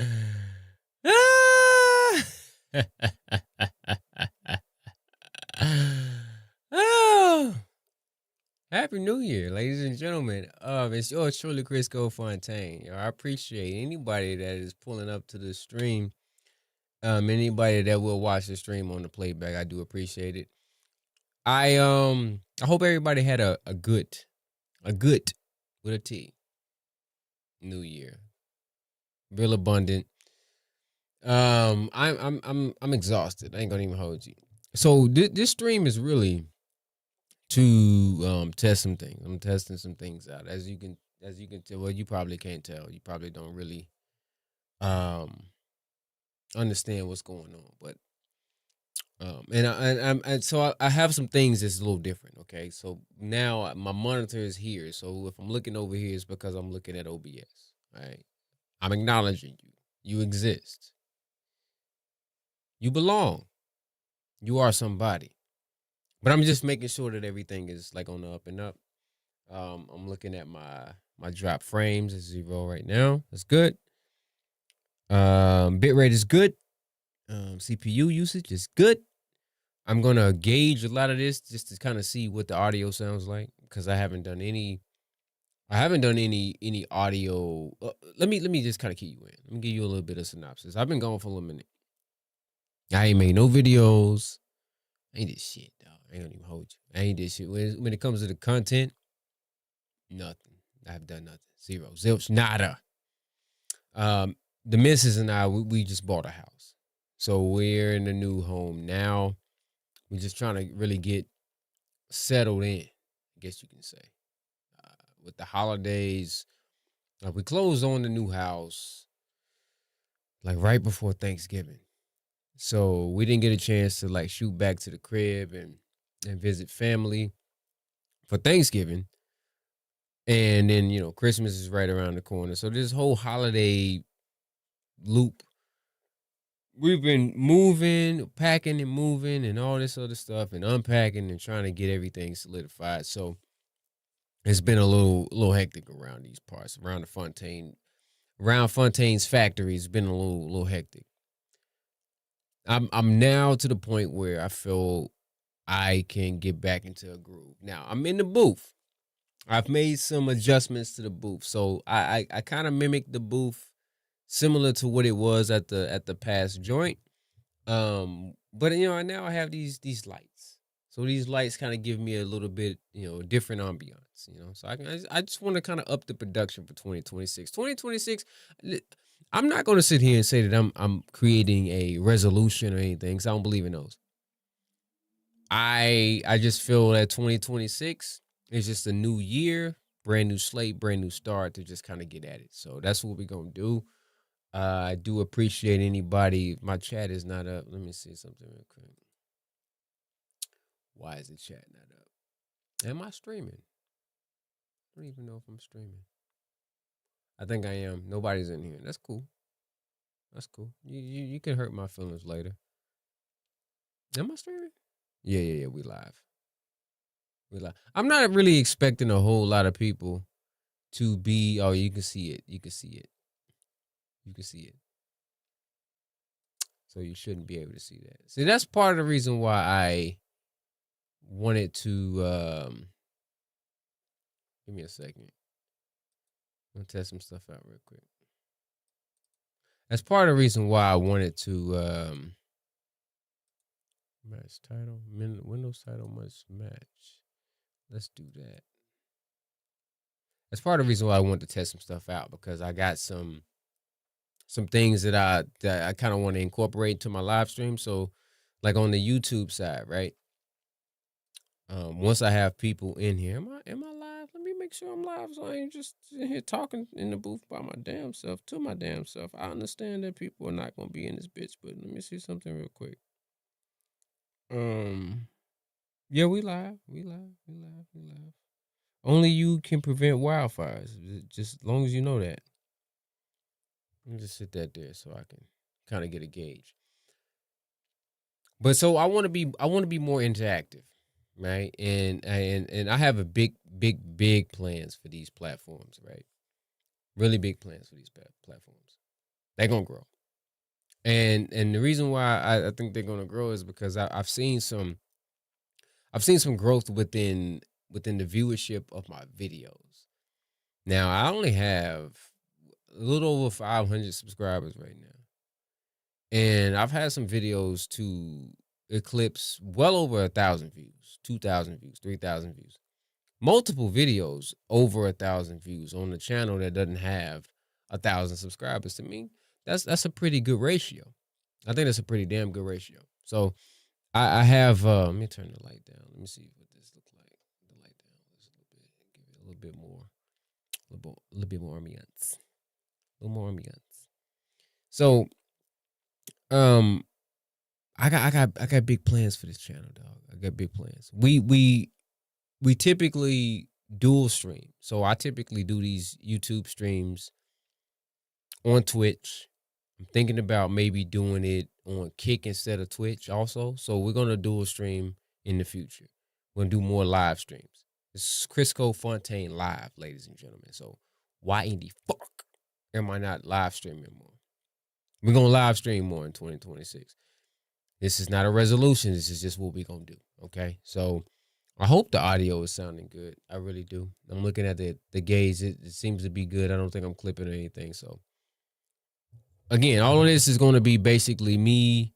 Ah! Oh, Happy New Year, ladies and gentlemen. It's yours truly, Criscoe Fontaine. I appreciate anybody that is pulling up to the stream. Anybody that will watch the stream on the playback, I do appreciate it. I hope everybody had a good with a T New Year. Real abundant. I'm exhausted. I ain't gonna even hold you. So this stream is really to test some things. I'm testing some things out. As you can tell, well, you probably can't tell. You probably don't really um understand what's going on. But and so I have some things that's a little different. Okay, so now my monitor is here. So if I'm looking over here, it's because I'm looking at OBS. Right, I'm acknowledging you. You exist. You belong. You are somebody. But I'm just making sure that everything is like on the up and up. I'm looking at my drop frames at 0 right now. That's good. Bitrate is good. CPU usage is good. I'm gonna gauge a lot of this just to kind of see what the audio sounds like because I haven't done any audio. Let me just kind of key you in. Let me give you a little bit of synopsis. I've been gone for a minute. I ain't made no videos. I ain't did shit, dog. I ain't gonna even hold you. I ain't did shit. When it comes to the content, nothing. I've done nothing. Zero. Zilch. Nada. The missus and I, we just bought a house. So we're in a new home now. We're just trying to really get settled in, I guess you can say. With the holidays, we closed on the new house like right before Thanksgiving. So we didn't get a chance to like shoot back to the crib and visit family for Thanksgiving. And then, Christmas is right around the corner. So this whole holiday loop, we've been moving, packing and moving and all this other stuff and unpacking and trying to get everything solidified. So it's been a little hectic around these parts, around Fontaine's factory. It's been a little hectic. I'm now to the point where I feel I can get back into a groove. Now I'm in the booth. I've made some adjustments to the booth. So I kind of mimicked the booth similar to what it was at the past joint. But now I have these lights. So these lights kind of give me a little bit, different ambiance, So I just want to kind of up the production for 2026. 2026, I'm not going to sit here and say that I'm creating a resolution or anything cuz I don't believe in those. I just feel that 2026 is just a new year, brand new slate, brand new start to just kind of get at it. So that's what we're going to do. I do appreciate anybody. My chat is not up. Let me see something real quick. Why is the chat not up? Am I streaming? I don't even know if I'm streaming. I think I am. Nobody's in here. That's cool. That's cool. You can hurt my feelings later. Am I streaming? Yeah. We live. I'm not really expecting a whole lot of people to be. Oh, you can see it. You can see it. So you shouldn't be able to see that. See, that's part of the reason why I wanted to give me a second. I'm gonna test some stuff out real quick. That's part of the reason why I wanted to match title. Windows title must match. Let's do that. That's part of the reason why I wanted to test some stuff out because I got some things that I kind of want to incorporate into my live stream. So like on the YouTube side, right? Once I have people in here, am I live? Let me make sure I'm live so I ain't just sitting here talking in the booth by my damn self, to my damn self. I understand that people are not gonna be in this bitch, but let me see something real quick. Yeah, we live. Only you can prevent wildfires, just as long as you know that. Let me just sit that there so I can kind of get a gauge. But so I want to be more interactive, right? And I have a big plans for these platforms, right? Really big plans for these platforms. They're gonna grow. And the reason why I think they're gonna grow is because I've seen some growth within the viewership of my videos. Now I only have a little over 500 subscribers right now, and I've had some videos to eclipse well over 1,000 views, 2,000 views, 3,000 views. Multiple videos over 1,000 views on a channel that doesn't have 1,000 subscribers. To me, that's a pretty good ratio. I think that's a pretty damn good ratio. So I have let me turn the light down. Let me see what this looks like. The light down just a little bit. Give it a little bit more, a little bit more ambiance. A little more ambiance. So I got big plans for this channel, dog. I got big plans. We typically dual stream. So I typically do these YouTube streams on Twitch. I'm thinking about maybe doing it on Kick instead of Twitch also. So we're going to dual stream in the future. We're going to do more live streams. This is Criscoe Fontaine live, ladies and gentlemen. So why in the fuck am I not live streaming more? We're going to live stream more in 2026. This is not a resolution. This is just what we're going to do. Okay. So I hope the audio is sounding good. I really do. I'm looking at the gauge. It seems to be good. I don't think I'm clipping or anything. So again, all of this is going to be basically me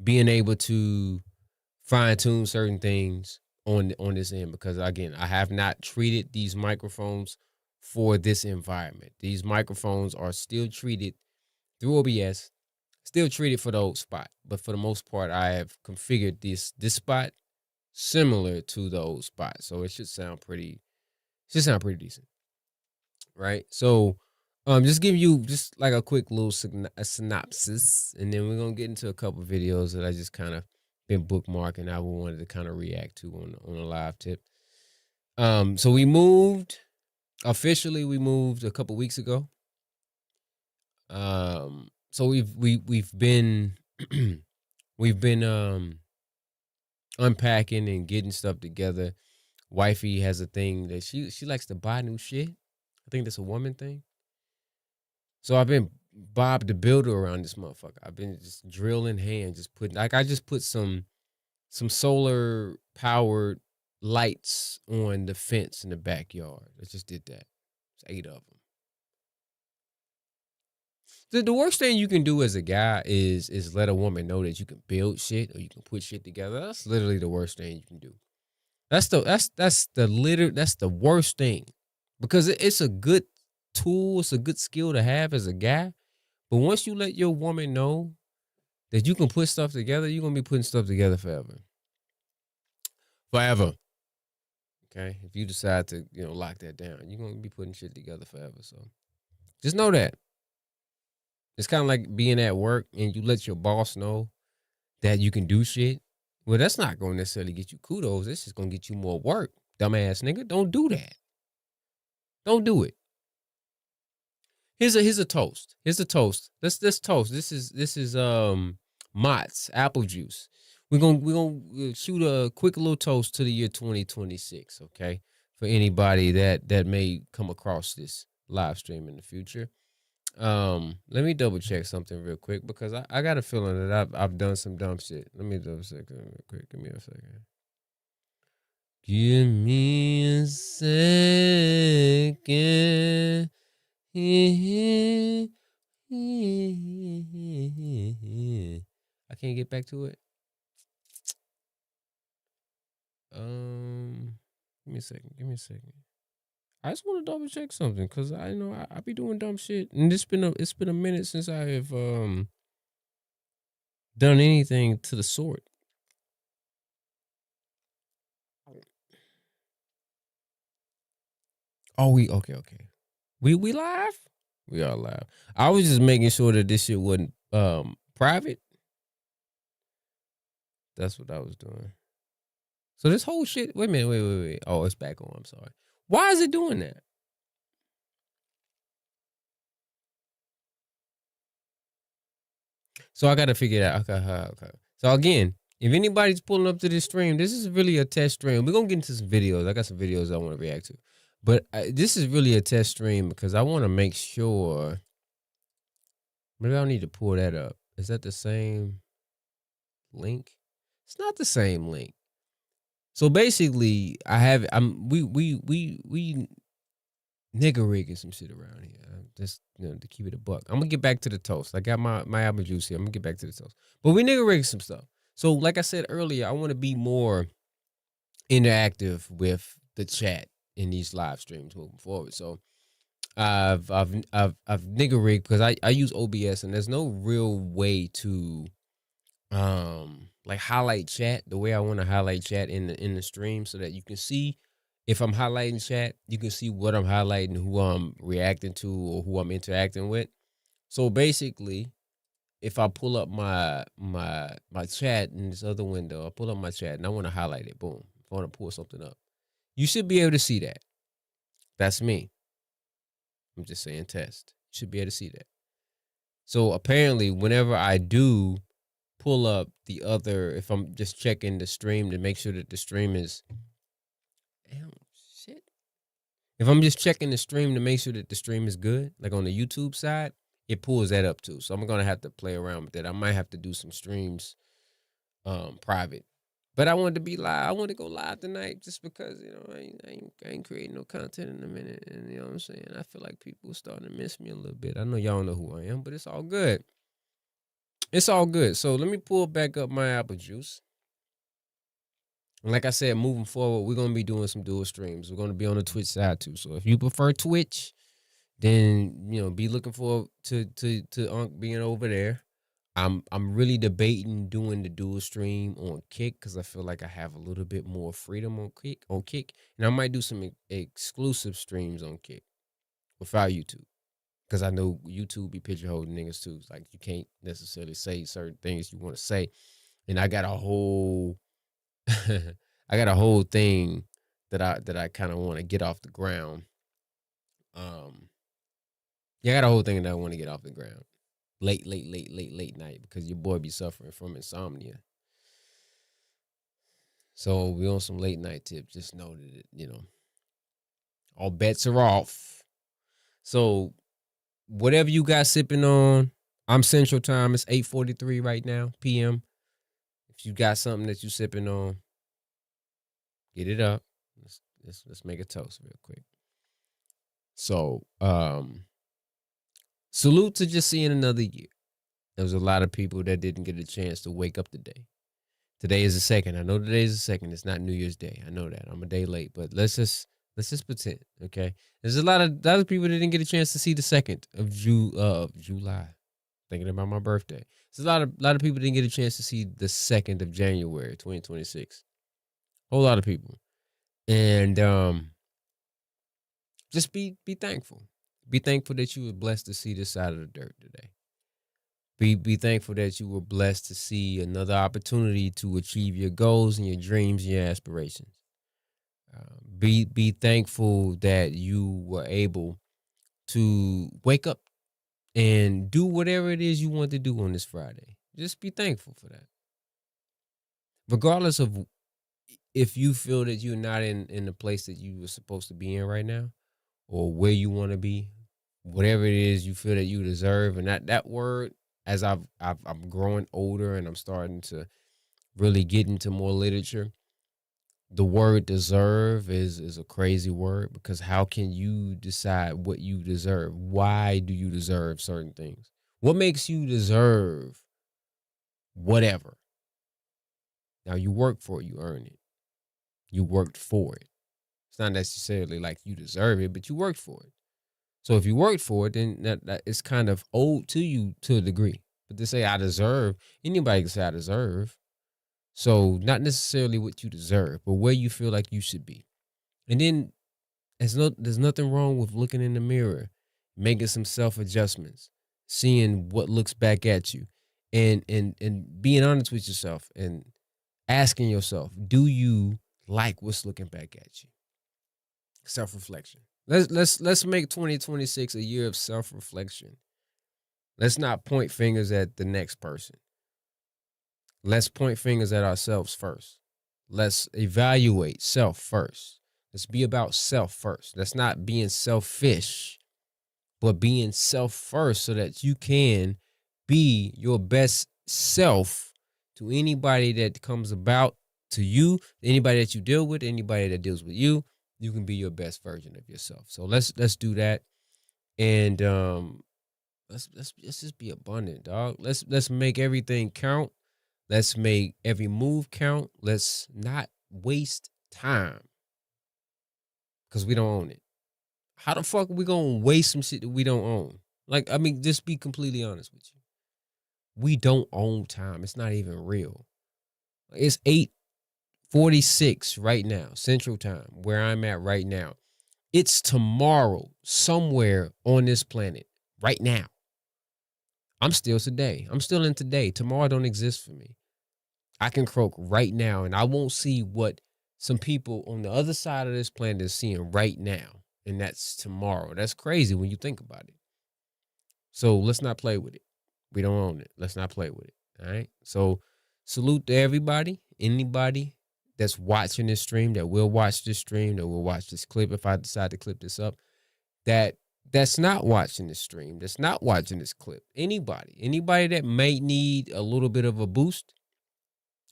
being able to fine tune certain things on this end, because again, I have not treated these microphones for this environment. These microphones are still treated through OBS, still treated for the old spot, but for the most part, I have configured this spot similar to the old spot, so it should sound pretty decent, right? So just give you just like a quick little synopsis, and then we're gonna get into a couple videos that I just kind of been bookmarking. I wanted to kind of react to on a live tip. So we moved officially. We moved a couple weeks ago. So we've been we've been unpacking and getting stuff together. Wifey has a thing that she likes to buy new shit. I think that's a woman thing. So I've been Bob the Builder around this motherfucker. I've been just drilling hand, just putting, like, I just put some solar powered lights on the fence in the backyard. I just did that. It's 8 of them. The worst thing you can do as a guy is let a woman know that you can build shit or you can put shit together. That's literally the worst thing you can do. That's the worst thing, because it's a good tool. It's a good skill to have as a guy. But once you let your woman know that you can put stuff together, you're going to be putting stuff together forever. Forever. Okay? If you decide to, lock that down, you're going to be putting shit together forever. So just know that. It's kind of like being at work and you let your boss know that you can do shit. Well, that's not going to necessarily get you kudos. It's just going to get you more work. Dumbass nigga, don't do that. Don't do it. Here's a toast. Here's a toast. Let's toast. This is Mott's apple juice. We're gonna shoot a quick little toast to the year 2026. Okay, for anybody that may come across this live stream in the future. Let me double check something real quick, because I got a feeling that I've done some dumb shit. Let me double check real quick. Give me a second. Give me a second. I can't get back to it. Give me a second. I just want to double check something, because I know I be doing dumb shit, and it's been a minute since I have done anything to the sort. Oh, okay. We live? We are live. I was just making sure that this shit wasn't private. That's what I was doing. So this whole shit, wait a minute, wait. Oh, it's back on. I'm sorry. Why is it doing that? So I got to figure it out. Okay. So again, if anybody's pulling up to this stream, this is really a test stream. We're going to get into some videos. I got some videos I want to react to. But this is really a test stream, because I want to make sure Maybe I need to pull that up. Is that the same link? It's not the same link. So basically, we nigga rigging some shit around here. Just to keep it a buck. I'm gonna get back to the toast. I got my apple juice here. I'm gonna get back to the toast. But we nigga rigging some stuff. So like I said earlier, I want to be more interactive with the chat in these live streams moving forward. So I've nigga rigged because I use OBS and there's no real way to like highlight chat the way I want to highlight chat in the stream so that you can see if I'm highlighting chat, you can see what I'm highlighting, who I'm reacting to, or who I'm interacting with. So basically, if I pull up my chat in this other window, I pull up my chat and I want to highlight it. Boom. If I want to pull something up, you should be able to see that. That's me. I'm just saying test. You should be able to see that. So apparently, whenever I do pull up the other, if I'm just checking the stream to make sure that the stream is, damn, shit. If I'm just checking the stream to make sure that the stream is good, like on the YouTube side, it pulls that up too. So I'm gonna have to play around with that. I might have to do some streams private. But I wanted to be live. I want to go live tonight just because, I ain't creating no content in a minute. And you know what I'm saying? I feel like people are starting to miss me a little bit. I know y'all know who I am, but it's all good. It's all good. So let me pull back up my apple juice. And like I said, moving forward, we're going to be doing some dual streams. We're going to be on the Twitch side too. So if you prefer Twitch, then, be looking forward to being over there. I'm really debating doing the dual stream on Kick because I feel like I have a little bit more freedom on Kick, and I might do some exclusive streams on Kick without YouTube because I know YouTube be pigeonholing niggas too. It's like you can't necessarily say certain things you want to say, and I got a whole thing that I kind of want to get off the ground. Yeah, I got a whole thing that I want to get off the ground. Late night because your boy be suffering from insomnia. So we on some late night tips. Just know that all bets are off. So whatever you got sipping on, I'm Central Time. It's 8:43 right now, PM. If you got something that you sipping on, get it up. Let's make a toast real quick. So salute to just seeing another year. There was a lot of people that didn't get a chance to wake up today. Today is the 2nd. I know today is the 2nd. It's not New Year's Day. I know that. I'm a day late, but let's just pretend, okay? There's a lot of people that didn't get a chance to see the 2nd of July. Thinking about my birthday. There's a lot of people didn't get a chance to see the 2nd of January, 2026. Whole lot of people. And just be thankful. Be thankful that you were blessed to see this side of the dirt today. Be thankful that you were blessed to see another opportunity to achieve your goals and your dreams and your aspirations. Be thankful that you were able to wake up and do whatever it is you want to do on this Friday. Just be thankful for that. Regardless of if you feel that you're not in the place that you were supposed to be in right now or where you want to be, whatever it is you feel that you deserve. And that word, as I'm growing older and I'm starting to really get into more literature, the word deserve is a crazy word because how can you decide what you deserve? Why do you deserve certain things? What makes you deserve whatever? Now you work for it, you earn it. You worked for it. It's not necessarily like you deserve it, but you worked for it. So if you worked for it, then that is kind of owed to you to a degree. But to say I deserve, anybody can say I deserve. So not necessarily what you deserve, but where you feel like you should be. And then there's nothing wrong with looking in the mirror, making some self-adjustments, seeing what looks back at you, and being honest with yourself and asking yourself, do you like what's looking back at you? Self-reflection. Let's make 2026 a year of self-reflection. Let's not point fingers at the next person. Let's point fingers at ourselves first. Let's evaluate self first. Let's be about self first. That's not being selfish, but being self first so that you can be your best self to anybody that comes about to you, anybody that you deal with, anybody that deals with you. You can be your best version of yourself. So let's do that. And let's just be abundant, dog. Let's make everything count. Let's make every move count. Let's not waste time because we don't own it. How the fuck are we gonna waste some shit that we don't own? Like, I mean, just be completely honest with you. We don't own time. It's not even real. It's 8:46 right now, Central Time, where I'm at right now. It's tomorrow somewhere on this planet right now. I'm still today. I'm still in today. Tomorrow don't exist for me. I can croak right now, and I won't see what some people on the other side of this planet is seeing right now, and that's tomorrow. That's crazy when you think about it. So let's not play with it. We don't own it. Let's not play with it. All right. So salute to everybody, anybody that's watching this stream, that will watch this stream, that will watch this clip if I decide to clip this up, that's not watching this stream, that's not watching this clip. Anybody that might need a little bit of a boost,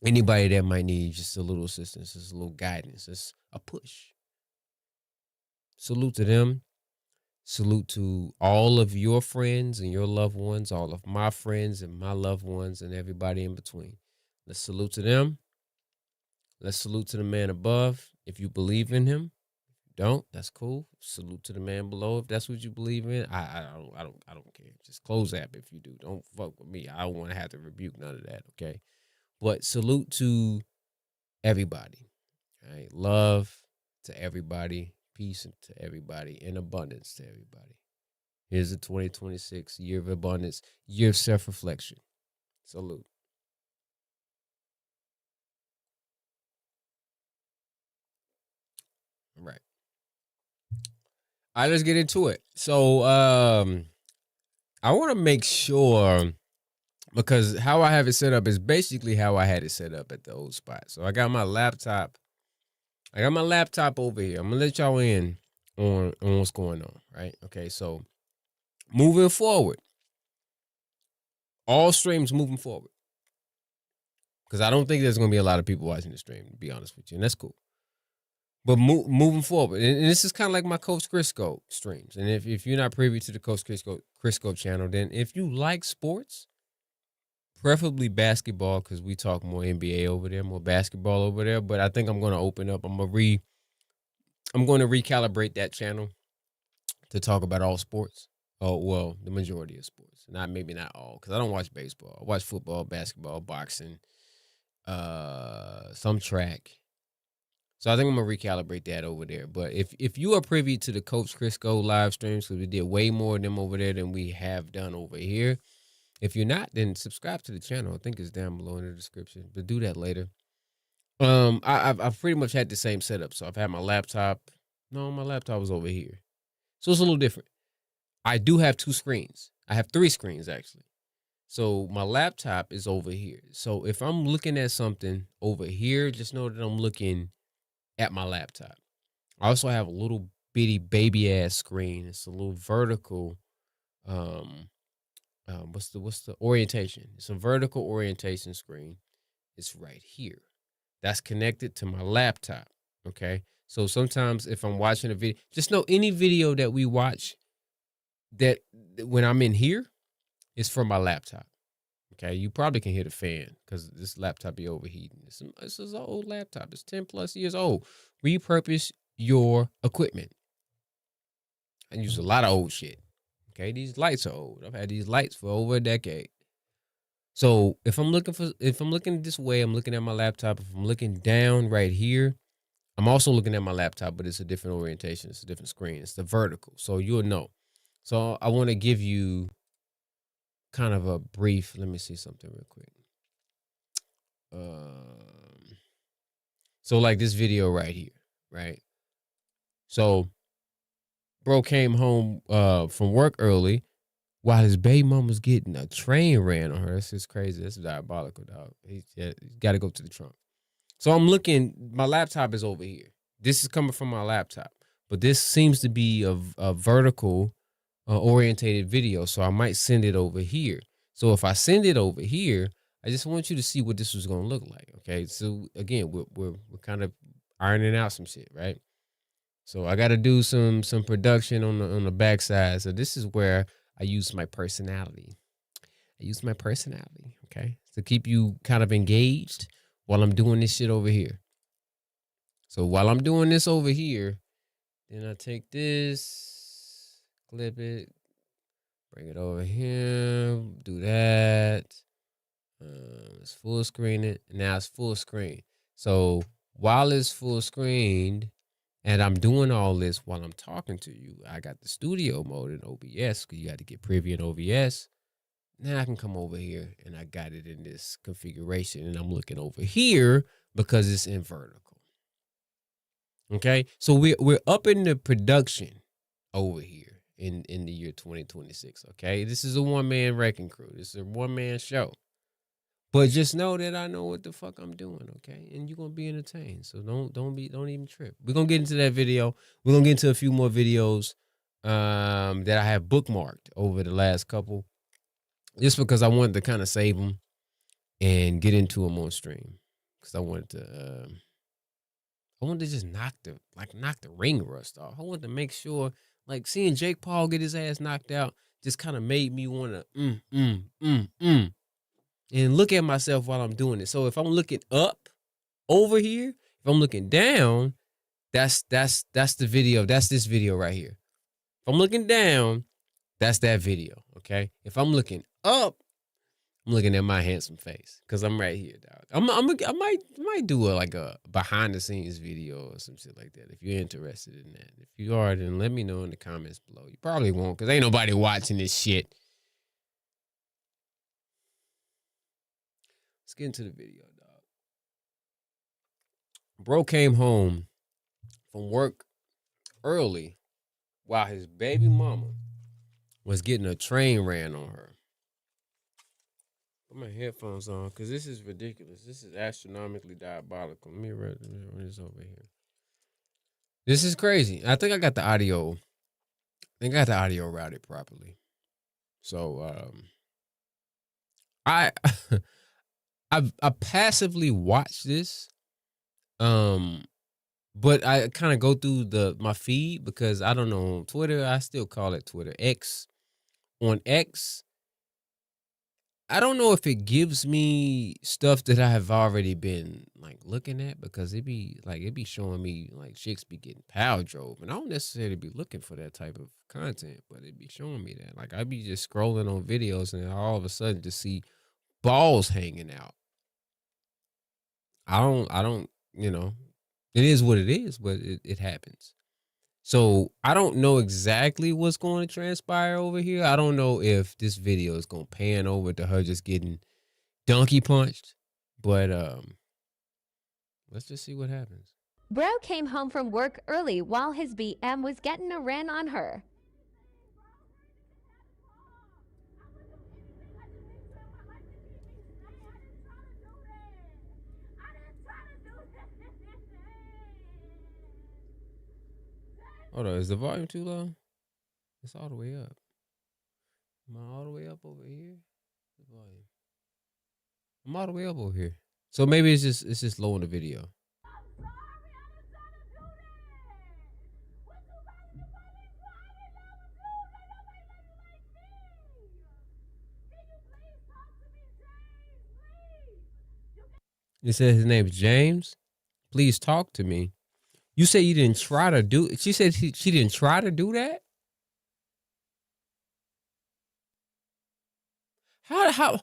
anybody that might need just a little assistance, just a little guidance, just a push. Salute to them. Salute to all of your friends and your loved ones, all of my friends and my loved ones, and everybody in between. Let's salute to them. Let's salute to the man above. If you believe in him, don't, that's cool. Salute to the man below if that's what you believe in. I don't care. Just close app if you do. Don't fuck with me. I don't want to have to rebuke none of that. Okay, but salute to everybody. All right, love to everybody. Peace to everybody, and abundance to everybody. Here's the 2026 year of abundance, year of self-reflection. Salute. All right. All right, let's get into it. So I want to make sure, because how I have it set up is basically how I had it set up at the old spot. So I got my laptop. Over here. I'm gonna let y'all in on what's going on, right? Okay, so moving forward, all streams moving forward, because I don't think there's gonna be a lot of people watching the stream, to be honest with you, and that's cool. But moving forward, and this is kind of like my Coach Criscoe streams. And if you're not privy to the Coach Criscoe channel, then if you like sports, preferably basketball, because we talk more NBA over there, more basketball over there. But I think I'm going to open up. I'm going to recalibrate that channel to talk about all sports. Oh, well, the majority of sports. Maybe not all, because I don't watch baseball. I watch football, basketball, boxing, some track. So I think I'm going to recalibrate that over there. But if you are privy to the Coach Criscoe live streams, because we did way more of them over there than we have done over here. If you're not, then subscribe to the channel. I think it's down below in the description. But do that later. I've pretty much had the same setup. So I've had my laptop. No, my laptop was over here. So it's a little different. I do have two screens. I have three screens, actually. So my laptop is over here. So if I'm looking at something over here, just know that I'm looking at my laptop. I also have a little bitty baby ass screen. It's a little vertical. What's the orientation? It's a vertical orientation screen. It's right here. That's connected to my laptop. Okay. So sometimes if I'm watching a video, just know any video that we watch that when I'm in here, it's from my laptop. Okay. You probably can hear the fan because this laptop be overheating. This is an old laptop. It's 10 plus years old. Repurpose your equipment. I use a lot of old shit. Okay, these lights are old. I've had these lights for over a decade. So if I'm looking this way, I'm looking at my laptop. If I'm looking down right here, I'm also looking at my laptop, but it's a different orientation. It's a different screen. It's the vertical. So you'll know. So I want to give you kind of a brief. Let me see something real quick. So like this video right here, right? So bro came home from work early while his baby mom was getting a train ran on her. That's just crazy. That's diabolical, dog. He's got to go to the trunk. So I'm looking. My laptop is over here. This is coming from my laptop. But this seems to be a vertical orientated video. So I might send it over here. So if I send it over here, I just want you to see what this was going to look like. Okay. So again, we're kind of ironing out some shit, right? So I got to do some production on the backside. So this is where I use my personality. Okay, to keep you kind of engaged while I'm doing this shit over here. So while I'm doing this over here, then I take this, clip it, bring it over here, do that. Let's full screen it. Now it's full screen. So while it's full screened, and I'm doing all this while I'm talking to you, I got the studio mode in OBS because you got to get preview in OBS. Now I can come over here and I got it in this configuration and I'm looking over here because it's in vertical. Okay. So we're up in the production over here in the year 2026. Okay. This is a one-man wrecking crew. This is a one-man show. But just know that I know what the fuck I'm doing, okay? And you're gonna be entertained. So don't even trip. We're gonna get into that video. We're gonna get into a few more videos that I have bookmarked over the last couple. Just because I wanted to kind of save them and get into them on stream. Because I wanted to just knock the ring rust off. I wanted to make sure, like, seeing Jake Paul get his ass knocked out just kind of made me want to and look at myself while I'm doing it. So if I'm looking up over here, if I'm looking down, that's the video. That's this video right here. If I'm looking down, that's that video. Okay. If I'm looking up, I'm looking at my handsome face because I'm right here, dog. I might do a behind the scenes video or some shit like that if you're interested in that. If you are, then let me know in the comments below. You probably won't because ain't nobody watching this shit. Let's get into the video, dog. Bro came home from work early while his baby mama was getting a train ran on her. Put my headphones on because this is ridiculous. This is astronomically diabolical. Let me run this over here. This is crazy. I think I got the audio. Routed properly. So I I passively watch this. But I kind of go through my feed because I don't know, on Twitter, I still call it Twitter. X. On X, I don't know if it gives me stuff that I have already been like looking at because it be showing me like chicks be getting power drove. And I don't necessarily be looking for that type of content, but it be showing me that. Like I be just scrolling on videos and all of a sudden just see balls hanging out. I don't, it is what it is, but it happens. So I don't know exactly what's going to transpire over here. I don't know if this video is going to pan over to her just getting donkey punched, but let's just see what happens. Bro came home from work early while his BM was getting a ran on her. Hold on, is the volume too low? It's all the way up. Am I all the way up over here? The volume. I'm all the way up over here. So maybe it's just low in the video. It said his name's James. Please talk to me. You say you didn't try to do it. She said she didn't try to do that. How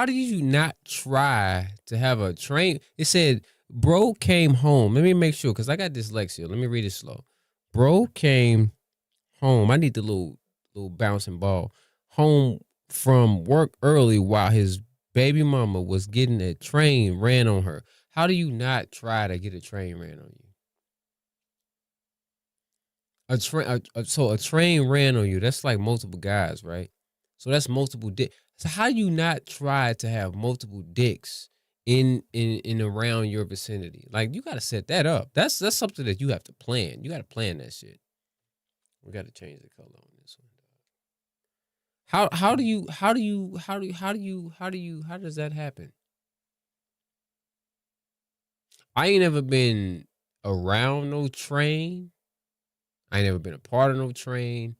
did you not try to have a train? It said, bro came home. Let me make sure because I got dyslexia. Let me read it slow. Bro came home. I need the little bouncing ball. Home from work early while his baby mama was getting a train ran on her. How do you not try to get a train ran on you? So a train ran on you. That's like multiple guys, right? So that's multiple dicks. So how do you not try to have multiple dicks in around your vicinity? Like you got to set that up. That's something that you have to plan. You got to plan that shit. We got to change the color on this one. How does that happen? I ain't never been around no train. I ain't never been a part of no train.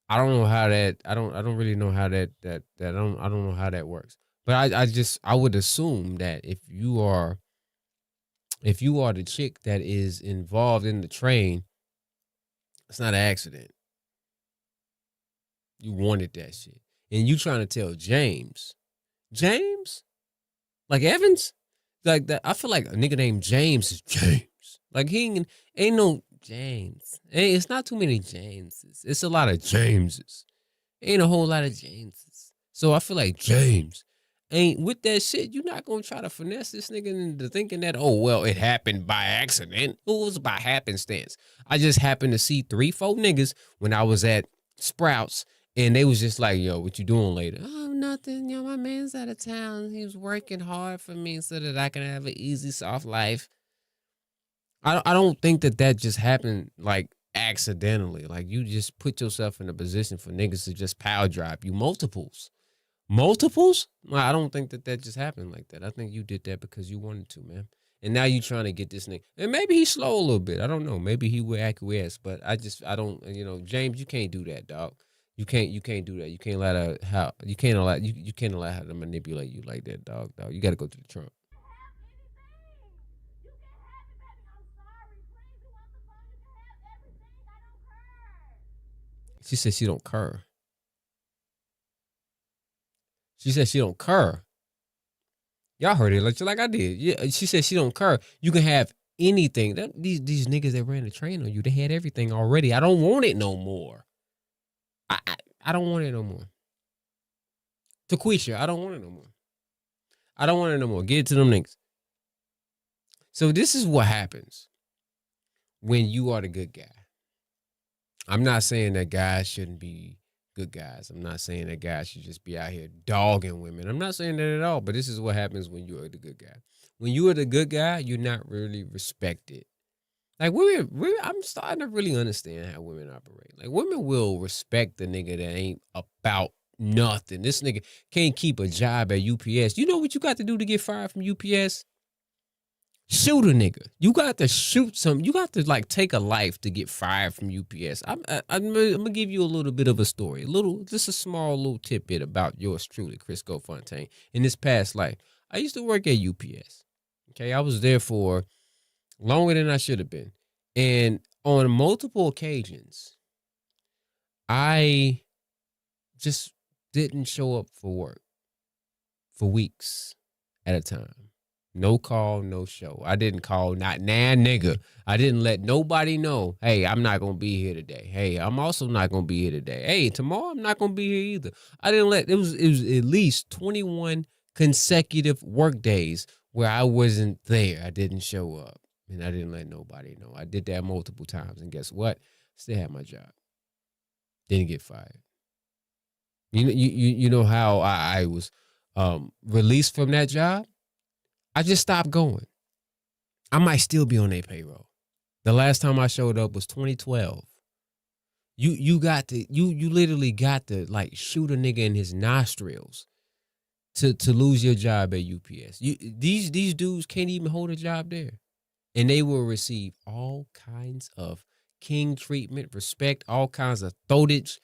I don't know how that. I don't really know how that. I don't know how that works. But I would assume that if you are the chick that is involved in the train, it's not an accident. You wanted that shit, and you trying to tell James, like Evans, like that. I feel like a nigga named James is James. Like he ain't no James. It's not too many Jameses. It's a lot of Jameses. Ain't a whole lot of Jameses. So I feel like James ain't with that shit. You're not gonna try to finesse this nigga into thinking that, oh well, it happened by accident. It was by happenstance. I just happened to see 3-4 niggas when I was at Sprouts, and they was just like, yo, what you doing later? Oh, nothing. You know, my man's out of town. He was working hard for me so that I can have an easy, soft life. I don't think that just happened like accidentally. Like you just put yourself in a position for niggas to just power drive you multiples. Multiples? Well, I don't think that just happened like that. I think you did that because you wanted to, man. And now you trying to get this nigga. And maybe he's slow a little bit. I don't know. Maybe he will acquiesce. But I don't. You know, James, you can't do that, dog. You can't do that. You can't you can't allow her to manipulate you like that, dog. You got to go to the trunk. She said she don't care. She said she don't care. Y'all heard it like I did. Yeah, she said she don't care. You can have anything. These niggas that ran the train on you, they had everything already. I don't want it no more. I don't want it no more. Taquisha, I don't want it no more. I don't want it no more. Get it to them niggas. So this is what happens when you are the good guy. I'm not saying that guys shouldn't be good guys. I'm not saying that guys should just be out here dogging women. I'm not saying that at all, but this is what happens when you are the good guy. When you are the good guy, you're not really respected. Like I'm starting to really understand how women operate. Like women will respect the nigga that ain't about nothing. This nigga can't keep a job at UPS. You know what you got to do to get fired from UPS? Shoot a nigga. You got to shoot some. You got to like take a life to get fired from UPS. I'm gonna give you a little bit of a story, just a small little tidbit about yours truly, Criscoe Fontaine. In this past life, I used to work at UPS. Okay, I was there for longer than I should have been, and on multiple occasions, I just didn't show up for work for weeks at a time. No call, no show. I didn't call, not nigga. I didn't let nobody know, hey, I'm not going to be here today. Hey, I'm also not going to be here today. Hey, tomorrow I'm not going to be here either. I didn't let, it was at least 21 consecutive work days where I wasn't there. I didn't show up and I didn't let nobody know. I did that multiple times. And guess what? Still had my job. Didn't get fired. You know how I was released from that job? I just stopped going. I might still be on their payroll. The last time I showed up was 2012. You literally got to like shoot a nigga in his nostrils to lose your job at UPS. These dudes can't even hold a job there. And they will receive all kinds of king treatment, respect, all kinds of thotage,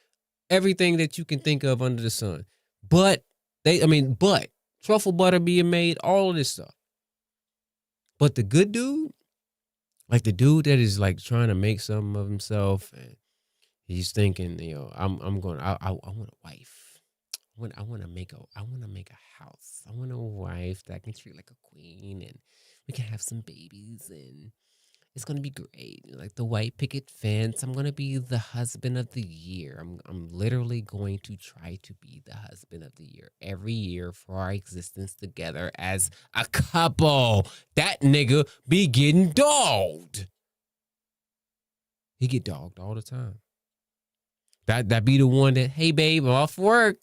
everything that you can think of under the sun. But truffle butter being made, all of this stuff. But the good dude, like the dude that is like trying to make something of himself, and he's thinking, you know, I want a wife. I want to make a house. I want a wife that I can treat like a queen, and we can have some babies, and it's gonna be great. Like the white picket fence. I'm gonna be the husband of the year. I'm literally going to try to be the husband of the year every year for our existence together as a couple. That nigga be getting dogged. He get dogged all the time. That be the one that, hey babe, I'm off work.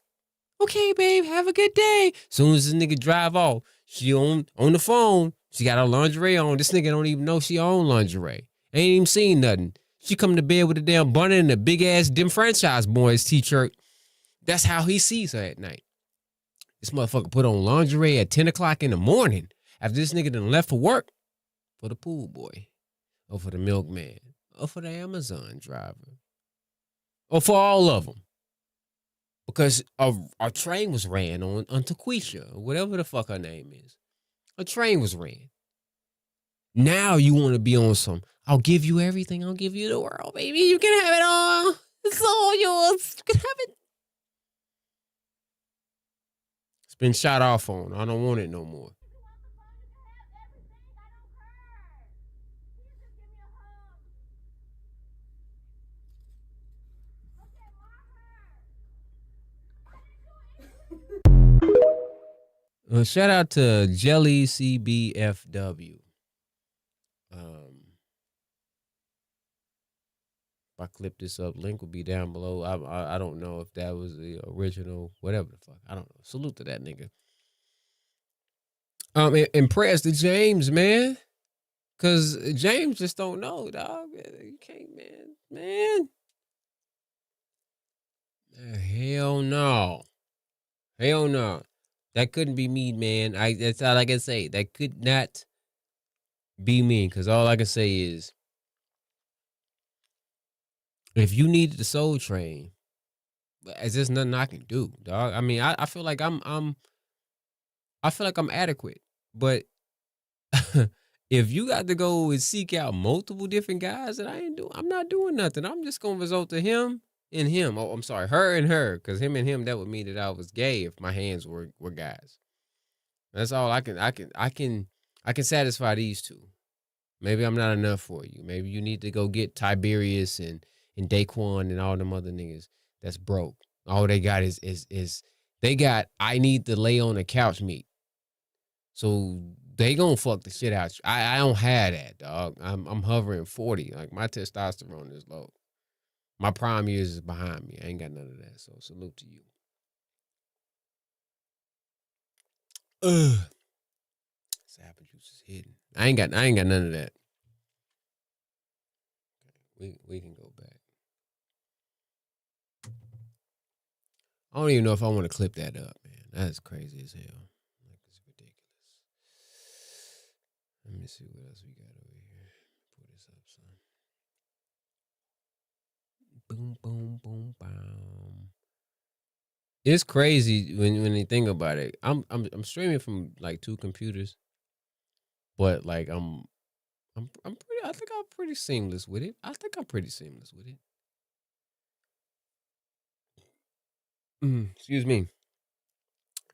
Okay, babe, have a good day. Soon as this nigga drive off, she on the phone. She got her lingerie on. This nigga don't even know she own lingerie. Ain't even seen nothing. She come to bed with a damn bunny and a big ass Dim Franchise Boys t-shirt. That's how he sees her at night. This motherfucker put on lingerie at 10 o'clock in the morning after this nigga done left for work for the pool boy or for the milkman or for the Amazon driver or for all of them. Because a train was ran on Taquisha or whatever the fuck her name is. A train was ran. Now you want to be on some, I'll give you everything. I'll give you the world, baby. You can have it all. It's all yours. You can have it. It's been shot off on. I don't want it no more. Shout out to Jelly CBFW. If I clip this up, link will be down below. I don't know if that was the original, whatever the fuck. I don't know. Salute to that nigga. And prayers to James, man. Cause James just don't know, dog. You can't, man. Hell no. Hell no. That couldn't be me, man. That's all I can say. That could not be me. Cause all I can say is, if you needed the Soul Train, there's nothing I can do, dog. I mean, I feel like I'm adequate, but if you got to go and seek out multiple different guys that I'm not doing nothing. I'm just gonna result to him and him. Oh, I'm sorry, her and her, because him and him, that would mean that I was gay if my hands were guys. That's all I can satisfy these two. Maybe I'm not enough for you. Maybe you need to go get Tiberius and Daquan and all them other niggas that's broke. All they got is they got I need to lay on the couch meat. So they gonna fuck the shit out you. I don't have that, dog. I'm hovering 40. Like, my testosterone is low. My prime years is behind me. I ain't got none of that. So salute to you. This apple juice is hidden. I ain't got none of that. We can go back. I don't even know if I want to clip that up, man. That's crazy as hell. Like, it's ridiculous. Let me see what else we got over here. Pull this up, son. Boom, boom, boom, boom. It's crazy when you think about it. I'm streaming from like 2 computers, but like I think I'm pretty seamless with it. Excuse me.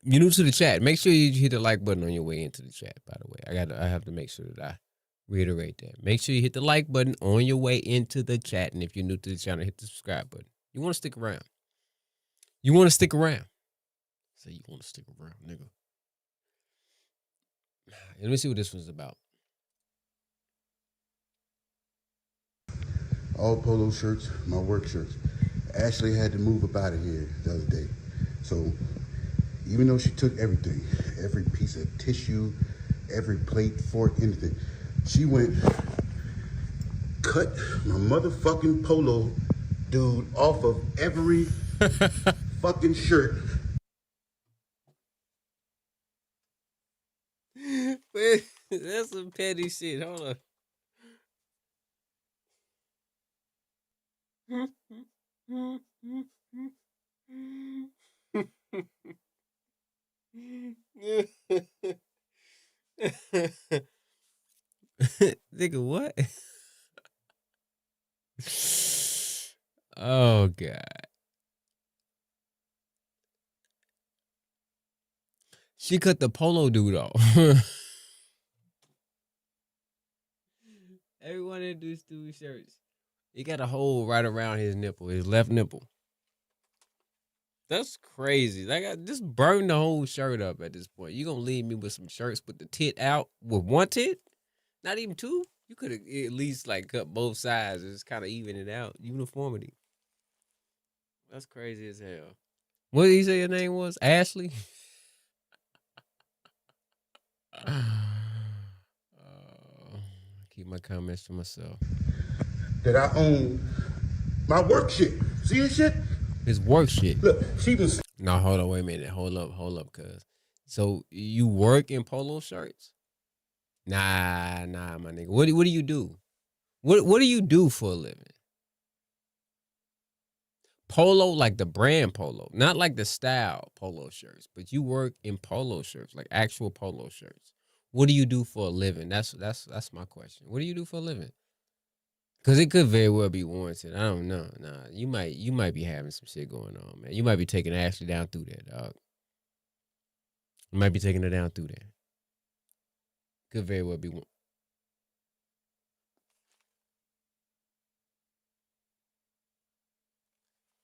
You're new to the chat. Make sure you hit the like button on your way into the chat, by the way. I have to make sure that I reiterate that. Make sure you hit the like button on your way into the chat. And if you're new to the channel, hit the subscribe button. You want to stick around. So you want to stick around, nigga. Let me see what this one's about. All polo shirts, my work shirts. Ashley had to move up out of here the other day. So even though she took everything, every piece of tissue, every plate, fork, anything, she went, cut my motherfucking polo dude off of every fucking shirt. Wait, that's some petty shit. Hold on. Nigga, what? Oh God. She cut the polo dude off. Every one of these 2 shirts, he got a hole right around his nipple, his left nipple. That's crazy. Like, I just burn the whole shirt up at this point. You gonna leave me with some shirts with the tit out with 1 tit? Not even 2? You could have at least like cut both sides and just kind of even it out. Uniformity. That's crazy as hell. What did he say your name was? Ashley? Keep my comments to myself. That I own my work shit. See this shit? His work shit. Look, she just. No, hold on, wait a minute. Hold up, cuz. So you work in polo shirts? Nah, my nigga. What do you do? What do you do for a living? Polo, like the brand polo, not like the style polo shirts, but you work in polo shirts, like actual polo shirts. What do you do for a living? That's my question. What do you do for a living? Because it could very well be warranted. I don't know. Nah, you might be having some shit going on, man. You might be taking Ashley down through there, dog. You might be taking her down through there. Could very well be one.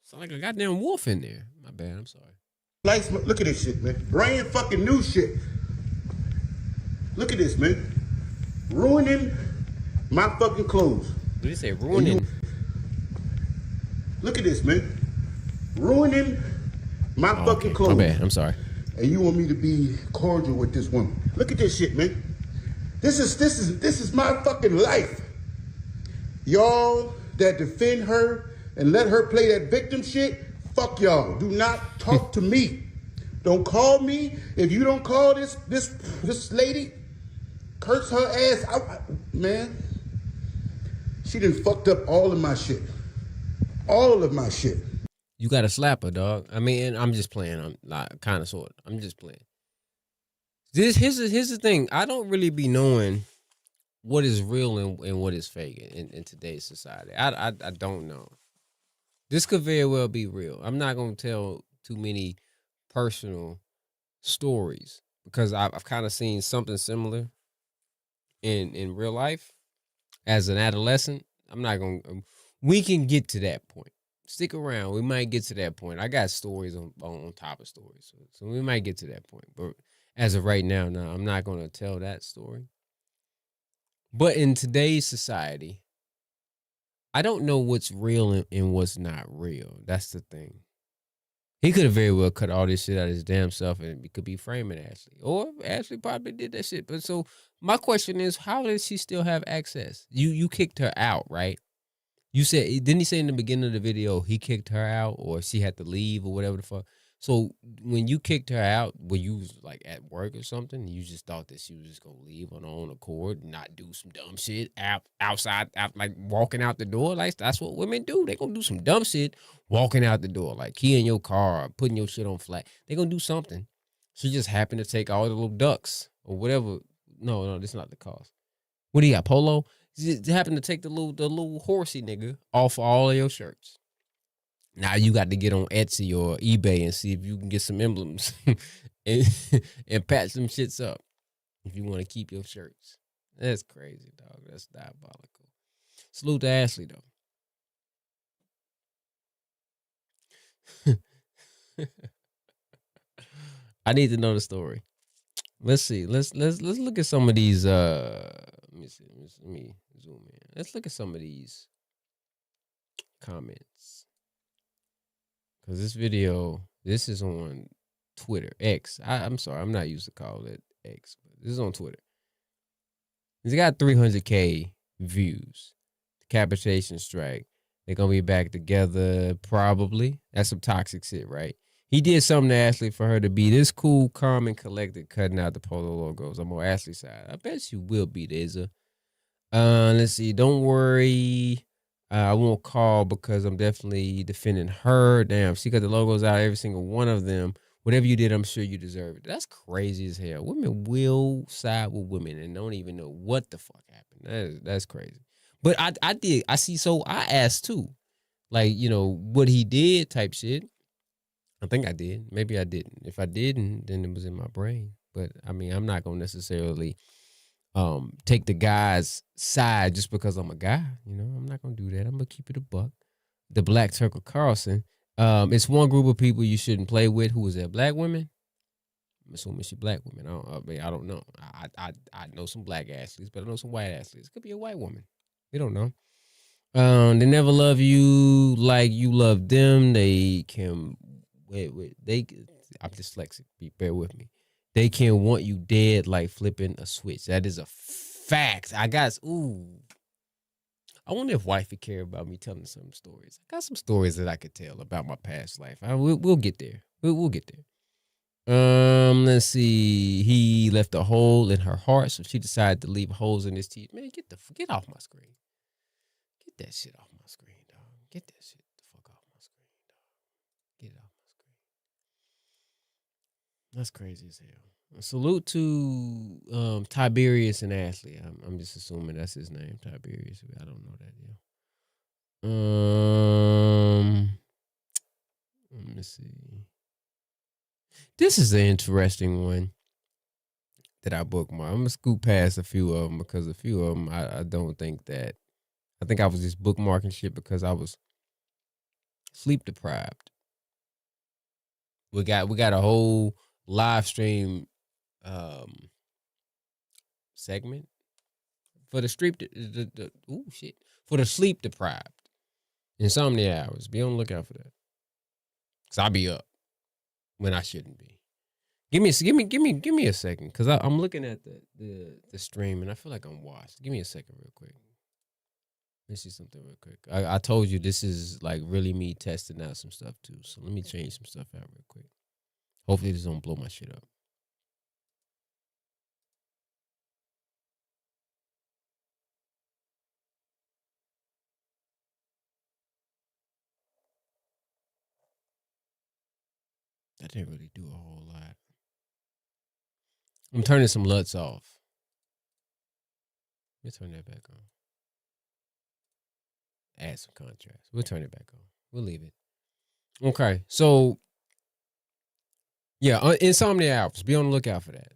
Sound like a goddamn wolf in there. My bad. I'm sorry. Lights, look at this shit, man. Brand fucking new shit. Look at this, man. Ruining my fucking clothes. What did you say? Ruining? Look at this, man. Ruining my fucking clothes. My bad. I'm sorry. And you want me to be cordial with this woman? Look at this shit, man. This is my fucking life. Y'all that defend her and let her play that victim shit, fuck y'all. Do not talk to me. Don't call me. If you don't call this lady, curse her ass out, man. She done fucked up all of my shit. All of my shit. You got to slap her, dog. I mean, I'm just playing. I'm like, kind of, sort of. I'm just playing. Here's the thing. I don't really be knowing what is real and what is fake in today's society. I don't know. This could very well be real. I'm not going to tell too many personal stories because I've kind of seen something similar in real life as an adolescent. I'm not going to. We can get to that point. Stick around. We might get to that point. I got stories on top of stories. So we might get to that point. But as of right now, no, I'm not going to tell that story. But in today's society, I don't know what's real and what's not real. That's the thing. He could have very well cut all this shit out of his damn self and it could be framing Ashley. Or Ashley probably did that shit. But so my question is, how does she still have access? You kicked her out, right? You said, didn't he say in the beginning of the video he kicked her out or she had to leave or whatever the fuck? So when you kicked her out, were you like at work or something? You just thought that she was just gonna leave on her own accord, not do some dumb shit outside, like walking out the door? Like that's what women do. They gonna do some dumb shit walking out the door, like keying your car, putting your shit on flat. They gonna do something. She just happened to take all the little ducks or whatever. No, this is not the cost. What do you got, Polo? Just happened to take the little horsey nigga off all of your shirts. Now you got to get on Etsy or eBay and see if you can get some emblems and patch some shits up if you want to keep your shirts. That's crazy, dog. That's diabolical. Salute to Ashley though. I need to know the story. Let's see. Let's look at some of these. Let me see. Let me zoom in. Let's look at some of these comments. Because this video, this is on Twitter, X. I'm sorry, I'm not used to call it X, but this is on Twitter. It's got 300K views. Decapitation strike. They're going to be back together, probably. That's some toxic shit, right? He did something to Ashley for her to be this cool, calm, and collected, cutting out the polo logos. I'm on Ashley's side. I bet you will be, Deza. Let's see. Don't worry. I won't call because I'm definitely defending her. Damn, she got the logos out, every single one of them. Whatever you did, I'm sure you deserve it. That's crazy as hell. Women will side with women and don't even know what the fuck happened. That's crazy. But I did. I see. So I asked too, like, you know, what he did type shit. I think I did. Maybe I didn't. If I didn't, then it was in my brain. But I mean, I'm not gonna necessarily take the guy's side just because I'm a guy. You know, I'm not gonna do that. I'm gonna keep it a buck. The Black Turtle Carlson. It's one group of people you shouldn't play with. Who is that? Black women? I'm assuming she black women. I don't know. I know some black athletes, but I know some white athletes. It could be a white woman. We don't know. They never love you like you love them. They can I'm dyslexic. Bear with me. They can want you dead like flipping a switch. That is a fact. I guess. Ooh. I wonder if wifey care about me telling some stories. I got some stories that I could tell about my past life. We'll get there. We'll get there. Let's see. He left a hole in her heart, so she decided to leave holes in his teeth. Man, get off my screen. Get that shit off my screen, dog. Get that shit the fuck off my screen, dog. Get it off my screen. That's crazy as hell. A salute to Tiberius and Ashley. I'm just assuming that's his name, Tiberius. I don't know that yet. Let me see. This is an interesting one that I bookmarked. I'm gonna scoot past a few of them because a few of them I don't think that. I think I was just bookmarking shit because I was sleep deprived. We got a whole live stream segment for the for the sleep deprived insomnia hours. Be on the lookout for that. Cause I'll be up when I shouldn't be. Give me a second, because I'm looking at the stream and I feel like I'm washed. Give me a second real quick. Let me see something real quick. I told you this is like really me testing out some stuff too. So let me change some stuff out real quick. Hopefully this don't blow my shit up. That didn't really do a whole lot. I'm turning some LUTs off. Let's turn that back on. Add some contrast. We'll turn it back on. We'll leave it. Okay, so yeah, insomnia hours. Be on the lookout for that.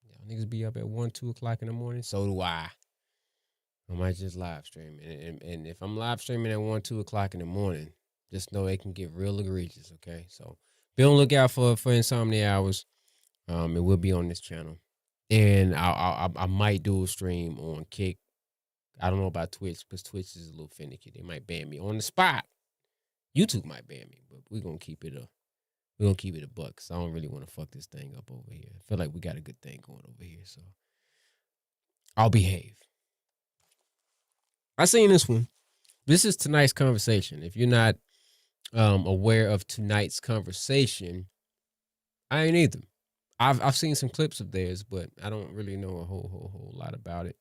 Y'all niggas be up at 1, 2 o'clock in the morning. So do I. I might just live stream, and if I'm live streaming at 1, 2 o'clock in the morning, just know it can get real egregious. Okay, so be on the lookout for insomnia hours. It will be on this channel, and I might do a stream on Kick. I don't know about Twitch because Twitch is a little finicky. They might ban me on the spot. YouTube might ban me, but we're gonna keep it a buck. Cause I don't really want to fuck this thing up over here. I feel like we got a good thing going over here, so I'll behave. I seen this one. This is tonight's conversation. If you're not aware of tonight's conversation, I ain't either. I've seen some clips of theirs, but I don't really know a whole lot about it.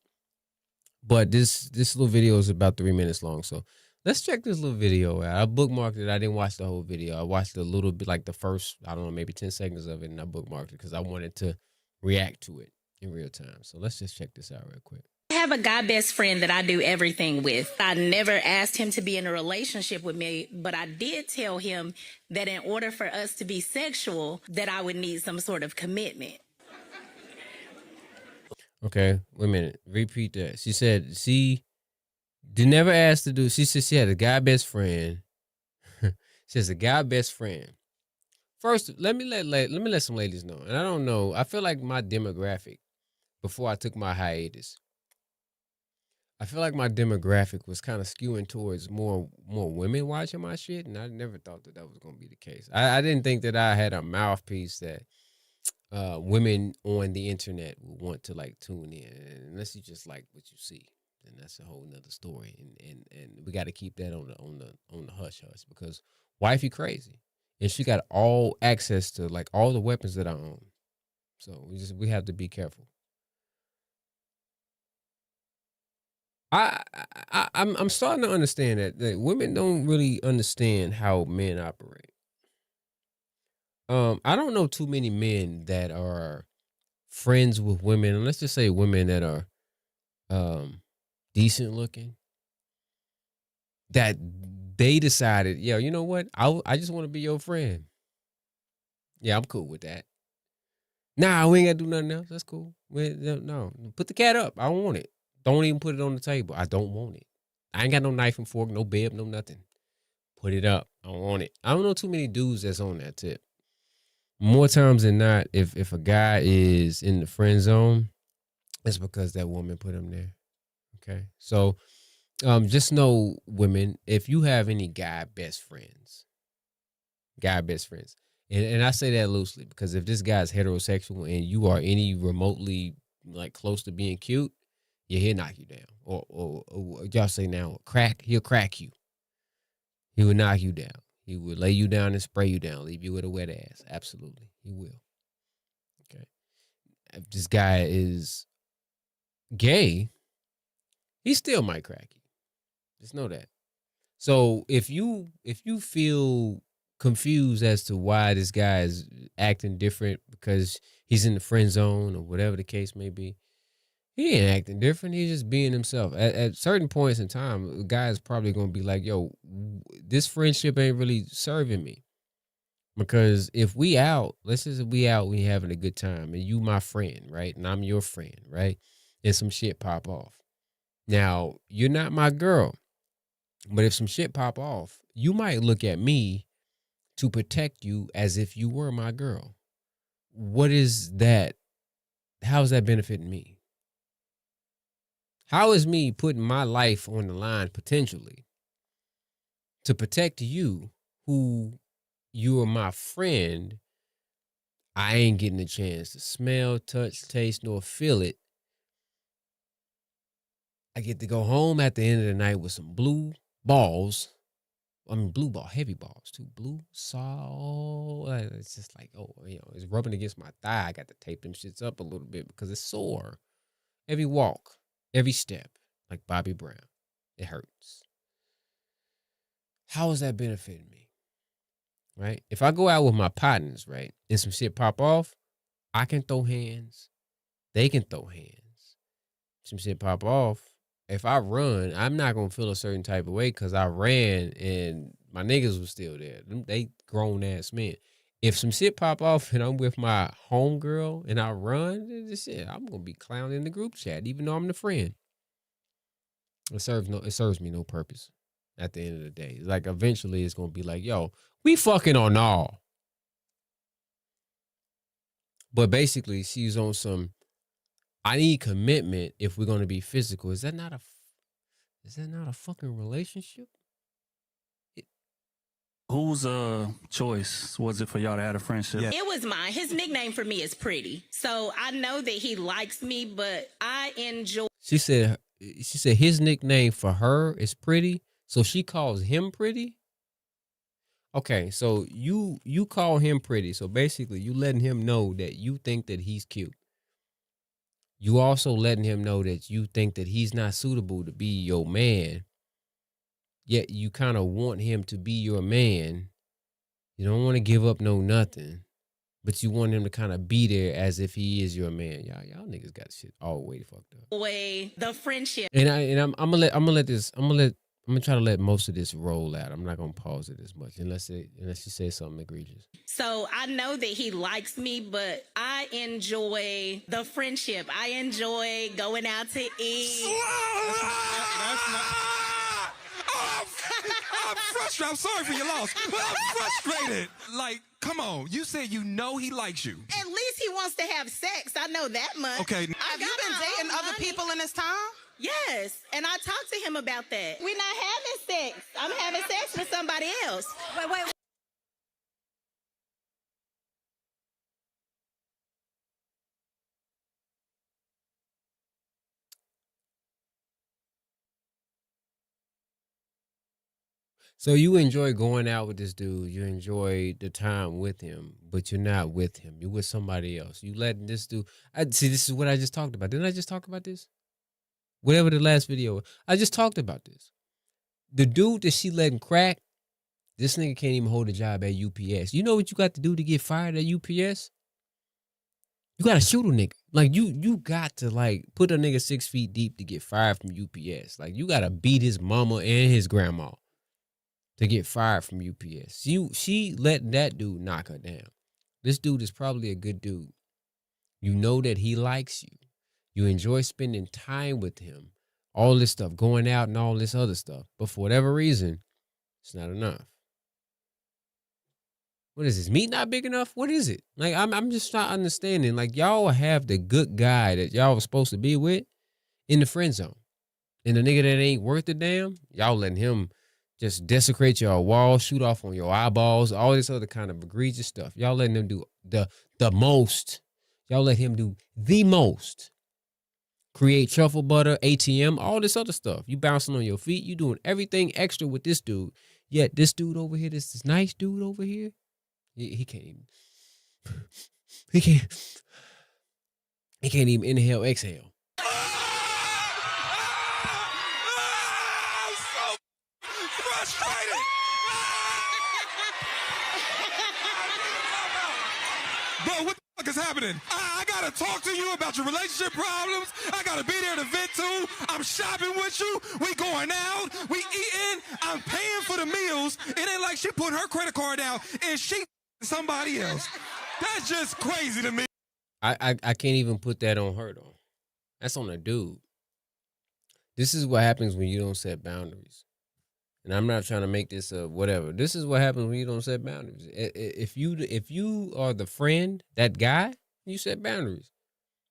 But this little video is about 3 minutes long, so let's check this little video out. I bookmarked it. I didn't watch the whole video. I watched a little bit, like the first, I don't know, maybe 10 seconds of it, and I bookmarked it because I wanted to react to it in real time. So let's just check this out real quick. I have a guy best friend that I do everything with. I never asked him to be in a relationship with me, but I did tell him that in order for us to be sexual, that I would need some sort of commitment. Okay, wait a minute. Repeat that. She said she did never ask to do. She said she had a guy best friend. She has a guy best friend. First, let me let some ladies know. And I don't know. I feel like my demographic before I took my hiatus. I feel like my demographic was kind of skewing towards more women watching my shit, and I never thought that was going to be the case. I didn't think that I had a mouthpiece that women on the internet would want to like tune in, unless you just like what you see, then that's a whole nother story. And we got to keep that on the hush hush, because wifey crazy, and she got all access to like all the weapons that I own. So we have to be careful. I'm starting to understand that women don't really understand how men operate. I don't know too many men that are friends with women, and let's just say women that are decent looking, that they decided, yeah, you know what? I just want to be your friend. Yeah, I'm cool with that. Nah, we ain't got to do nothing else. That's cool. No, put the cat up. I don't want it. Don't even put it on the table. I don't want it. I ain't got no knife and fork, no bib, no nothing. Put it up. I don't want it. I don't know too many dudes that's on that tip. More times than not, if a guy is in the friend zone, it's because that woman put him there. Okay. So just know, women, if you have any guy best friends, and I say that loosely because if this guy's heterosexual and you are any remotely like close to being cute, Yeah, he'll knock you down. Or y'all say now, he'll crack you. He will knock you down. He will lay you down and spray you down, leave you with a wet ass. Absolutely. He will. Okay. If this guy is gay, he still might crack you. Just know that. So if you feel confused as to why this guy is acting different because he's in the friend zone or whatever the case may be, he ain't acting different. He's just being himself. At certain points in time, a guy is probably going to be like, yo, this friendship ain't really serving me. Because if we out, let's just say we out, we having a good time, and you my friend, right? And I'm your friend, right? And some shit pop off. Now, you're not my girl, but if some shit pop off, you might look at me to protect you as if you were my girl. What is that? How is that benefiting me? How is me putting my life on the line potentially to protect you, who you are my friend? I ain't getting a chance to smell, touch, taste, nor feel it. I get to go home at the end of the night with some blue balls. I mean, heavy balls too. Blue saw. It's just like, oh, it's rubbing against my thigh. I got to tape them shits up a little bit because it's sore. Every walk, every step, like Bobby Brown, it hurts. How is that benefiting me? Right? If I go out with my partners, right, and some shit pop off, I can throw hands. They can throw hands. Some shit pop off. If I run, I'm not going to feel a certain type of way because I ran and my niggas was still there. They grown ass men. If some shit pop off and I'm with my homegirl and I run, shit, I'm going to be clowning the group chat, even though I'm the friend. It serves me no purpose at the end of the day. Like, eventually it's going to be like, yo, we fucking on all. But basically, she's on some, I need commitment if we're going to be physical. Is that not a fucking relationship? Whose choice was it for y'all to have a friendship? It was mine. His nickname for me is Pretty. So I know that he likes me, but I enjoy. She said his nickname for her is Pretty, so she calls him Pretty. Okay, so you call him Pretty, so basically you letting him know that you think that he's cute. You also letting him know that you think that he's not suitable to be your man, yet you kind of want him to be your man. You don't want to give up no nothing, but you want him to kind of be there as if he is your man. Y'all niggas got shit all the way fucked up. Way the friendship. And I'm gonna try to let most of this roll out. I'm not gonna pause it as much unless you say something egregious. So I know that he likes me, but I enjoy the friendship. I enjoy going out to eat. I'm frustrated. I'm sorry for your loss, but I'm frustrated. Like, come on. You said you know he likes you. At least he wants to have sex. I know that much. Okay. Have you been dating other people in this time? Yes, and I talked to him about that. We're not having sex. I'm having sex with somebody else. Wait. So you enjoy going out with this dude. You enjoy the time with him, but you're not with him. You're with somebody else. You letting this dude. This is what I just talked about. Didn't I just talk about this? Whatever the last video, I just talked about this. The dude that she letting crack, this nigga can't even hold a job at UPS. You know what you got to do to get fired at UPS? You got to shoot a nigga. Like, you got to, like, put a nigga 6 feet deep to get fired from UPS. Like, you got to beat his mama and his grandma to get fired from UPS. She let that dude knock her down. This dude is probably a good dude. You know that he likes you. You enjoy spending time with him. All this stuff, going out and all this other stuff. But for whatever reason, it's not enough. What is this? Meat not big enough? What is it? Like, I'm just not understanding. Like, y'all have the good guy that y'all was supposed to be with in the friend zone. And the nigga that ain't worth a damn, y'all letting him just desecrate your wall, shoot off on your eyeballs, all this other kind of egregious stuff. Y'all letting him do the most. Y'all let him do the most create truffle butter, ATM, all this other stuff. You bouncing on your feet. You doing everything extra with this dude. Yet this dude over here, this nice dude over here, he can't even. He can't even inhale, exhale. I'm so frustrated. Bro, what the fuck is happening? I gotta talk to you about your relationship problems. I gotta be there to vent to. I'm shopping with you. We going out. We eating. I'm paying for the meals. It ain't like she put her credit card down and she somebody else. That's just crazy to me. I can't even put that on her though. That's on a dude. This is what happens when you don't set boundaries. And I'm not trying to make this whatever. This is what happens when you don't set boundaries. If you are the friend, that guy, you set boundaries.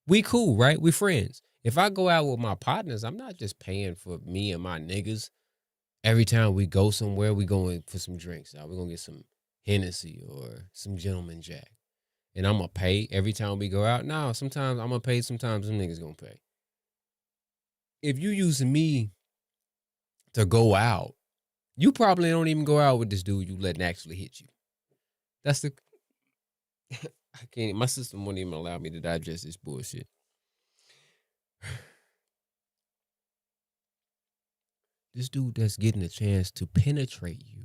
We cool, right? We friends. If I go out with my partners, I'm not just paying for me and my niggas. Every time we go somewhere, we going for some drinks. We're going to get some Hennessy or some Gentleman Jack. And I'm going to pay every time we go out. No, sometimes I'm going to pay. Sometimes them niggas going to pay. If you using me to go out, you probably don't even go out with this dude you letting actually hit you. That's the... I can't... My system won't even allow me to digest this bullshit. This dude that's getting a chance to penetrate you.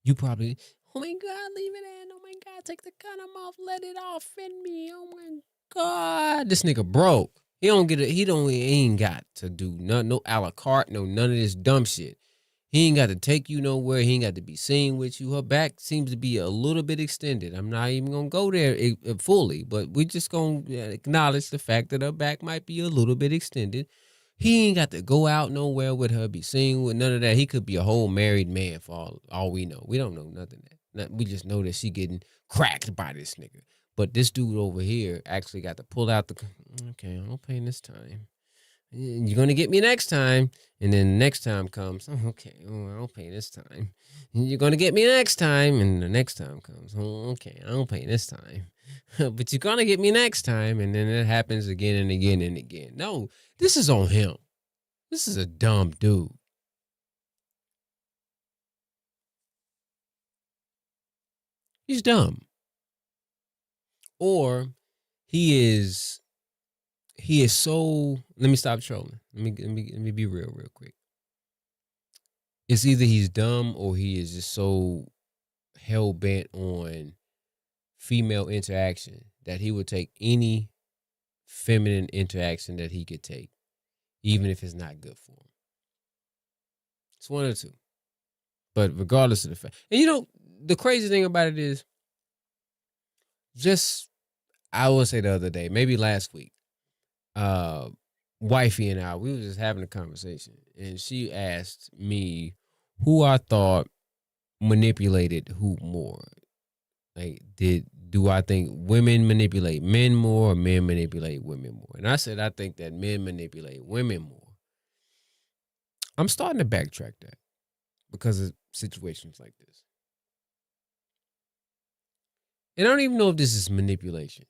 You probably... Oh my God, leave it in. Oh my God, take the condom off. Let it off in me. Oh my God. This nigga broke. He ain't got to do nothing, no a la carte, no none of this dumb shit. He ain't got to take you nowhere. He ain't got to be seen with you. Her back seems to be a little bit extended. I'm not even going to go there fully, but we just going to acknowledge the fact that her back might be a little bit extended. He ain't got to go out nowhere with her, be seen with none of that. He could be a whole married man for all we know. We don't know nothing. We just know that she getting cracked by this nigga. But this dude over here actually got to pull out the, okay, I'll pay this time. You're going to get me next time. And then the next time comes, okay, I'll pay this time. You're going to get me next time. And the next time comes, okay, I'll pay this time. But you're going to get me next time. And then it happens again and again and again. No, this is on him. This is a dumb dude. He's dumb. Or he is so, let me stop trolling. Let me be real quick. It's either he's dumb or he is just so hell bent on female interaction that he would take any feminine interaction that he could take, even if it's not good for him. It's one or two. But regardless of the fact, and you know, the crazy thing about it is, I will say the other day, maybe last week, wifey and I, we were just having a conversation, and she asked me who I thought manipulated who more. Like, do I think women manipulate men more or men manipulate women more? And I said I think that men manipulate women more. I'm starting to backtrack that because of situations like this. And I don't even know if this is manipulation.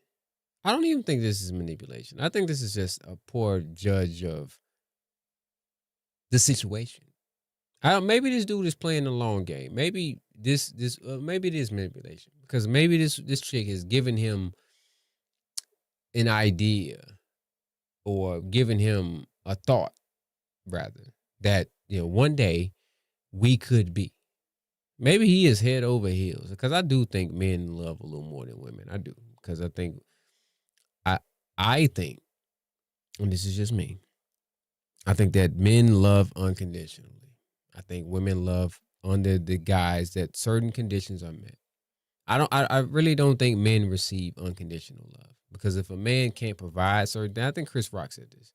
I don't even think this is manipulation. I think this is just a poor judge of the situation. Maybe this dude is playing the long game. Maybe maybe it is manipulation, because maybe this chick has given him an idea or given him a thought, rather, that one day we could be. Maybe he is head over heels, because I do think men love a little more than women. I do, because I think, and this is just me, I think that men love unconditionally. I think women love under the guise that certain conditions are met. I really don't think men receive unconditional love, because if a man can't provide certain, I think Chris Rock said this.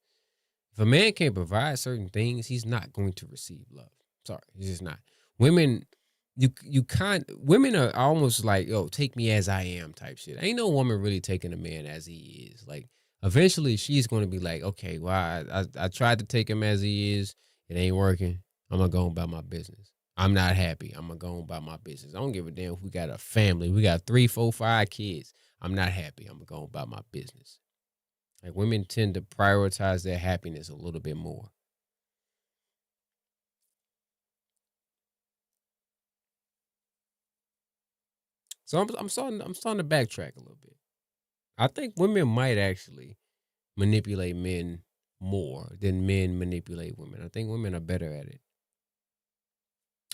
If a man can't provide certain things, he's not going to receive love. Sorry, he's just not. Women, women are almost like, take me as I am type shit. Ain't no woman really taking a man as he is. Like, eventually she's going to be like, okay, well, I tried to take him as he is. It ain't working. I'm going to go about my business. I'm not happy. I'm going to go about my business. I don't give a damn if we got a family. We got 3, 4, 5 kids. I'm not happy. I'm going to go about my business. Like women tend to prioritize their happiness a little bit more. So I'm starting to backtrack a little bit. I think women might actually manipulate men more than men manipulate women. I think women are better at it.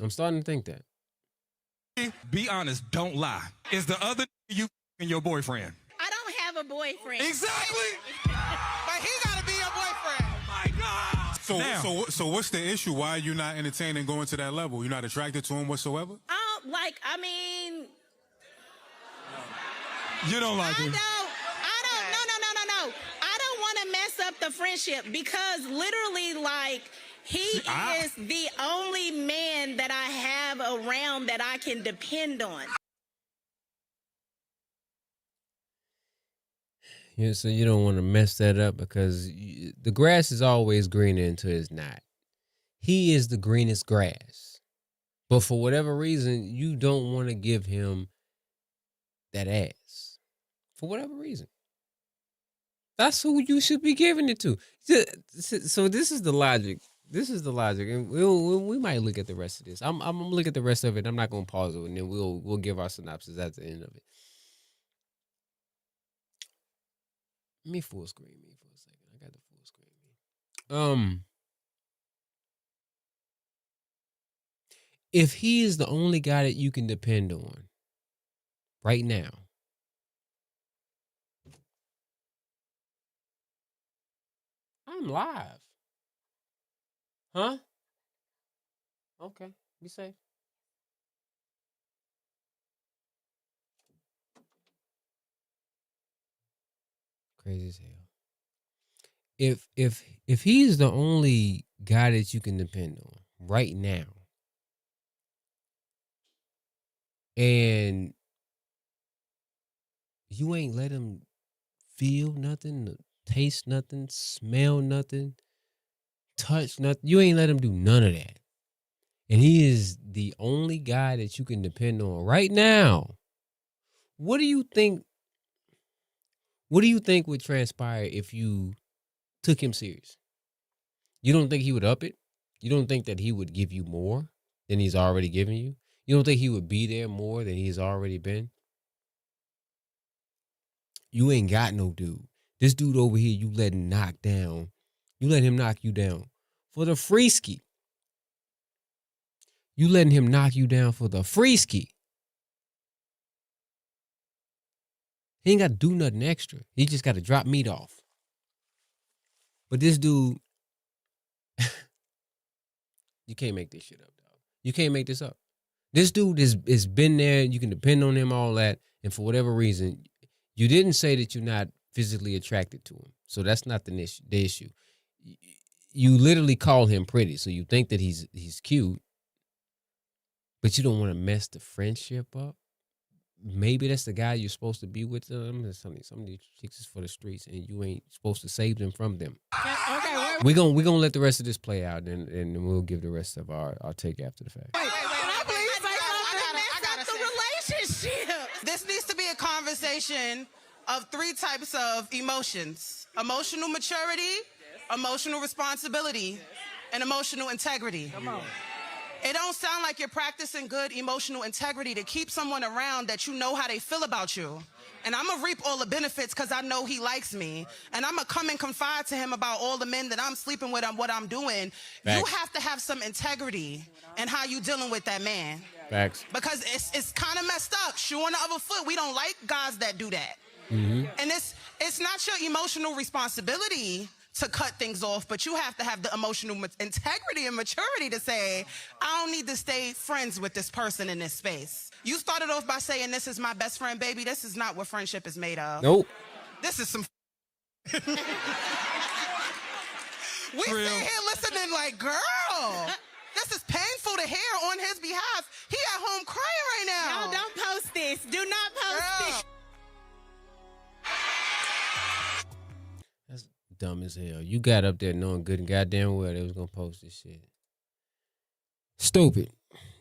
I'm starting to think that. Be honest, don't lie. Is the other you and your boyfriend? I don't have a boyfriend. Exactly. But he gotta be your boyfriend. My God. So what's the issue? Why are you not entertaining going to that level? You're not attracted to him whatsoever? I mean, You don't like him. no. I don't want to mess up the friendship because literally, like, he is the only man that I have around that I can depend on. Yeah, so you don't want to mess that up because the grass is always greener until it's not. He is the greenest grass. But for whatever reason, you don't want to give him that ass. For whatever reason. That's who you should be giving it to. So this is the logic. This is the logic. And we might look at the rest of this. I'm going to look at the rest of it. I'm not going to pause it. And then we'll give our synopsis at the end of it. Let me full screen me for a second. I got the full screen me. If he is the only guy that you can depend on right now, I'm live. Huh? Okay. Be safe. Crazy as hell. If he's the only guy that you can depend on right now, and you ain't let him feel nothing, taste nothing, smell nothing, touch nothing, you ain't let him do none of that, and he is the only guy that you can depend on right now, what do you think would transpire if you took him serious? You don't think he would up it? You don't think that he would give you more than he's already given you? You don't think he would be there more than he's already been? You ain't got no dude. This dude over here, you let him knock down. You let him knock you down for the free ski. You letting him knock you down for the free ski. He ain't got to do nothing extra. He just got to drop meat off. But this dude, you can't make this shit up, dog. You can't make this up. This dude is been there. You can depend on him, all that. And for whatever reason, you didn't say that you're not physically attracted to him. So that's not the issue. You literally call him pretty. So you think that he's cute. But you don't want to mess the friendship up. Maybe that's the guy you're supposed to be with. I'm just telling you, some of these chicks is for the streets, and you ain't supposed to save them from them. Okay, We're gonna let the rest of this play out, and we'll give the rest of our take after the fact. I gotta say the relationship. This needs to be a conversation of 3 types of emotions: emotional maturity, emotional responsibility, and emotional integrity. Come on. It don't sound like you're practicing good emotional integrity to keep someone around that you know how they feel about you. And I'm going to reap all the benefits because I know he likes me. And I'm going to come and confide to him about all the men that I'm sleeping with and what I'm doing. Facts. You have to have some integrity in how you dealing with that man. Facts. Because it's kind of messed up. Shoe on the other foot. We don't like guys that do that. Mm-hmm. And it's not your emotional responsibility to cut things off, but you have to have the emotional integrity and maturity to say, I don't need to stay friends with this person in this space. You started off by saying, this is my best friend, baby. This is not what friendship is made of. Nope. This is some we sit here listening like, girl, this is painful to hear on his behalf. He at home crying right now. No, don't post this. Do not post this. That's dumb as hell. You got up there knowing good and goddamn well they was gonna post this shit. Stupid.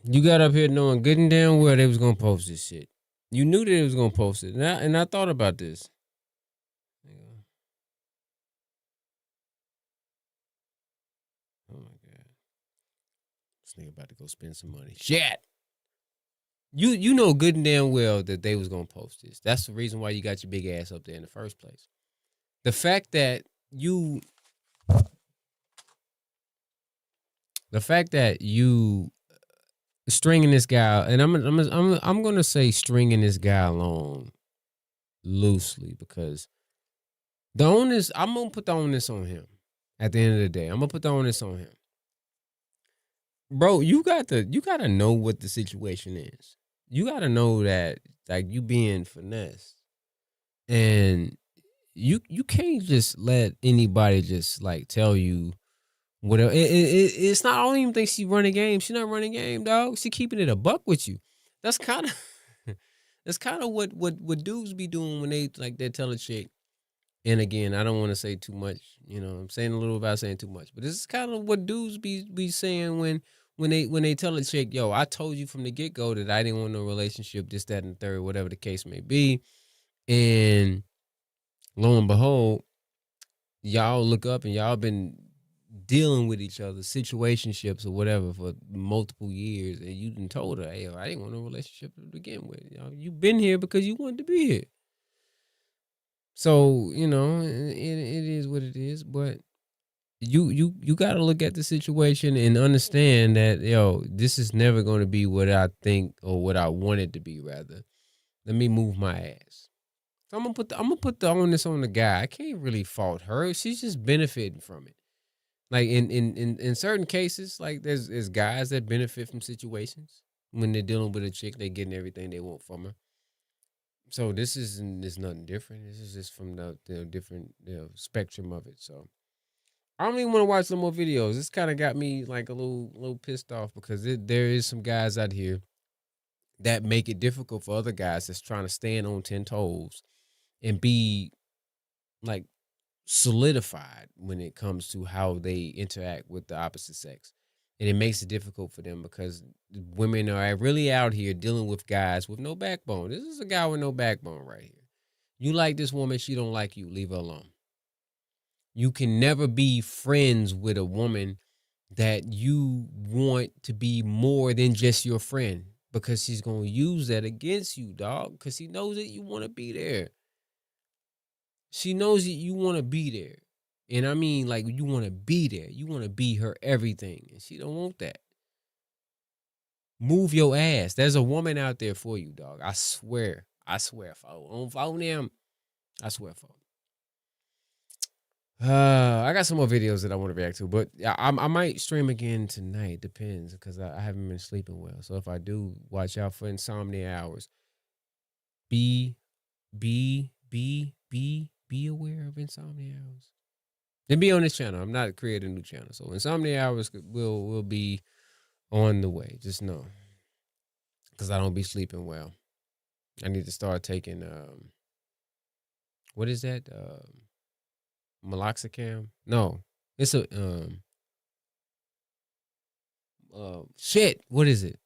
You got up here knowing good and damn well they was gonna post this shit. You knew that they was gonna post it. And I thought about this. nigga about to go spend some money. Shit. You know good and damn well that they was gonna post this. That's the reason why you got your big ass up there in the first place. The fact that you stringing this guy, and I'm gonna say stringing this guy along loosely because the onus, I'm gonna put the onus on him. At the end of the day, I'm gonna put the onus on him. Bro, you gotta know what the situation is. You gotta know that like you being finessed, and you can't just let anybody just like tell you whatever. It's not. I don't even think she running game. She not running game, dog. She keeping it a buck with you. That's kind of that's kind of what dudes be doing when they tell a chick. And again, I don't want to say too much. You know, I'm saying a little without saying too much. But this is kind of what dudes be saying when they tell a chick, yo, I told you from the get-go that I didn't want no relationship, this, that, and the third, whatever the case may be. And lo and behold, y'all look up and y'all been dealing with each other, situationships or whatever for multiple years. And you done told her, hey, yo, I didn't want no relationship to begin with. You know, you've been here because you wanted to be here. So, you know, it is what it is, but you got to look at the situation and understand that, yo, this is never going to be what I think or what I want it to be, rather. Let me move my ass. So I'm gonna put the onus on the guy. I can't really fault her. She's just benefiting from it. Like in certain cases, like there's guys that benefit from situations when they're dealing with a chick, they getting everything they want from her. So this is nothing different. This is just from the different spectrum of it. So I don't even want to watch some more videos. This kind of got me like a little pissed off because there is some guys out here that make it difficult for other guys that's trying to stand on 10 toes and be like solidified when it comes to how they interact with the opposite sex. And it makes it difficult for them because women are really out here dealing with guys with no backbone. This is a guy with no backbone right here. You like this woman, she don't like you, leave her alone. You can never be friends with a woman that you want to be more than just your friend because she's going to use that against you, dog, because she knows that you want to be there. She knows that you want to be there. And I mean, like, you want to be there. You want to be her everything. And she don't want that. Move your ass. There's a woman out there for you, dog. I swear. I swear. On them. I swear, folks. I got some more videos that I want to react to, but I might stream again tonight. Depends, because I haven't been sleeping well. So if I do, watch out for insomnia hours. Be aware of insomnia hours. And be on this channel. I'm not creating a new channel, so insomnia hours will be on the way. Just know, because I don't be sleeping well. I need to start taking what is that? Meloxicam? No, it's a shit. What is it?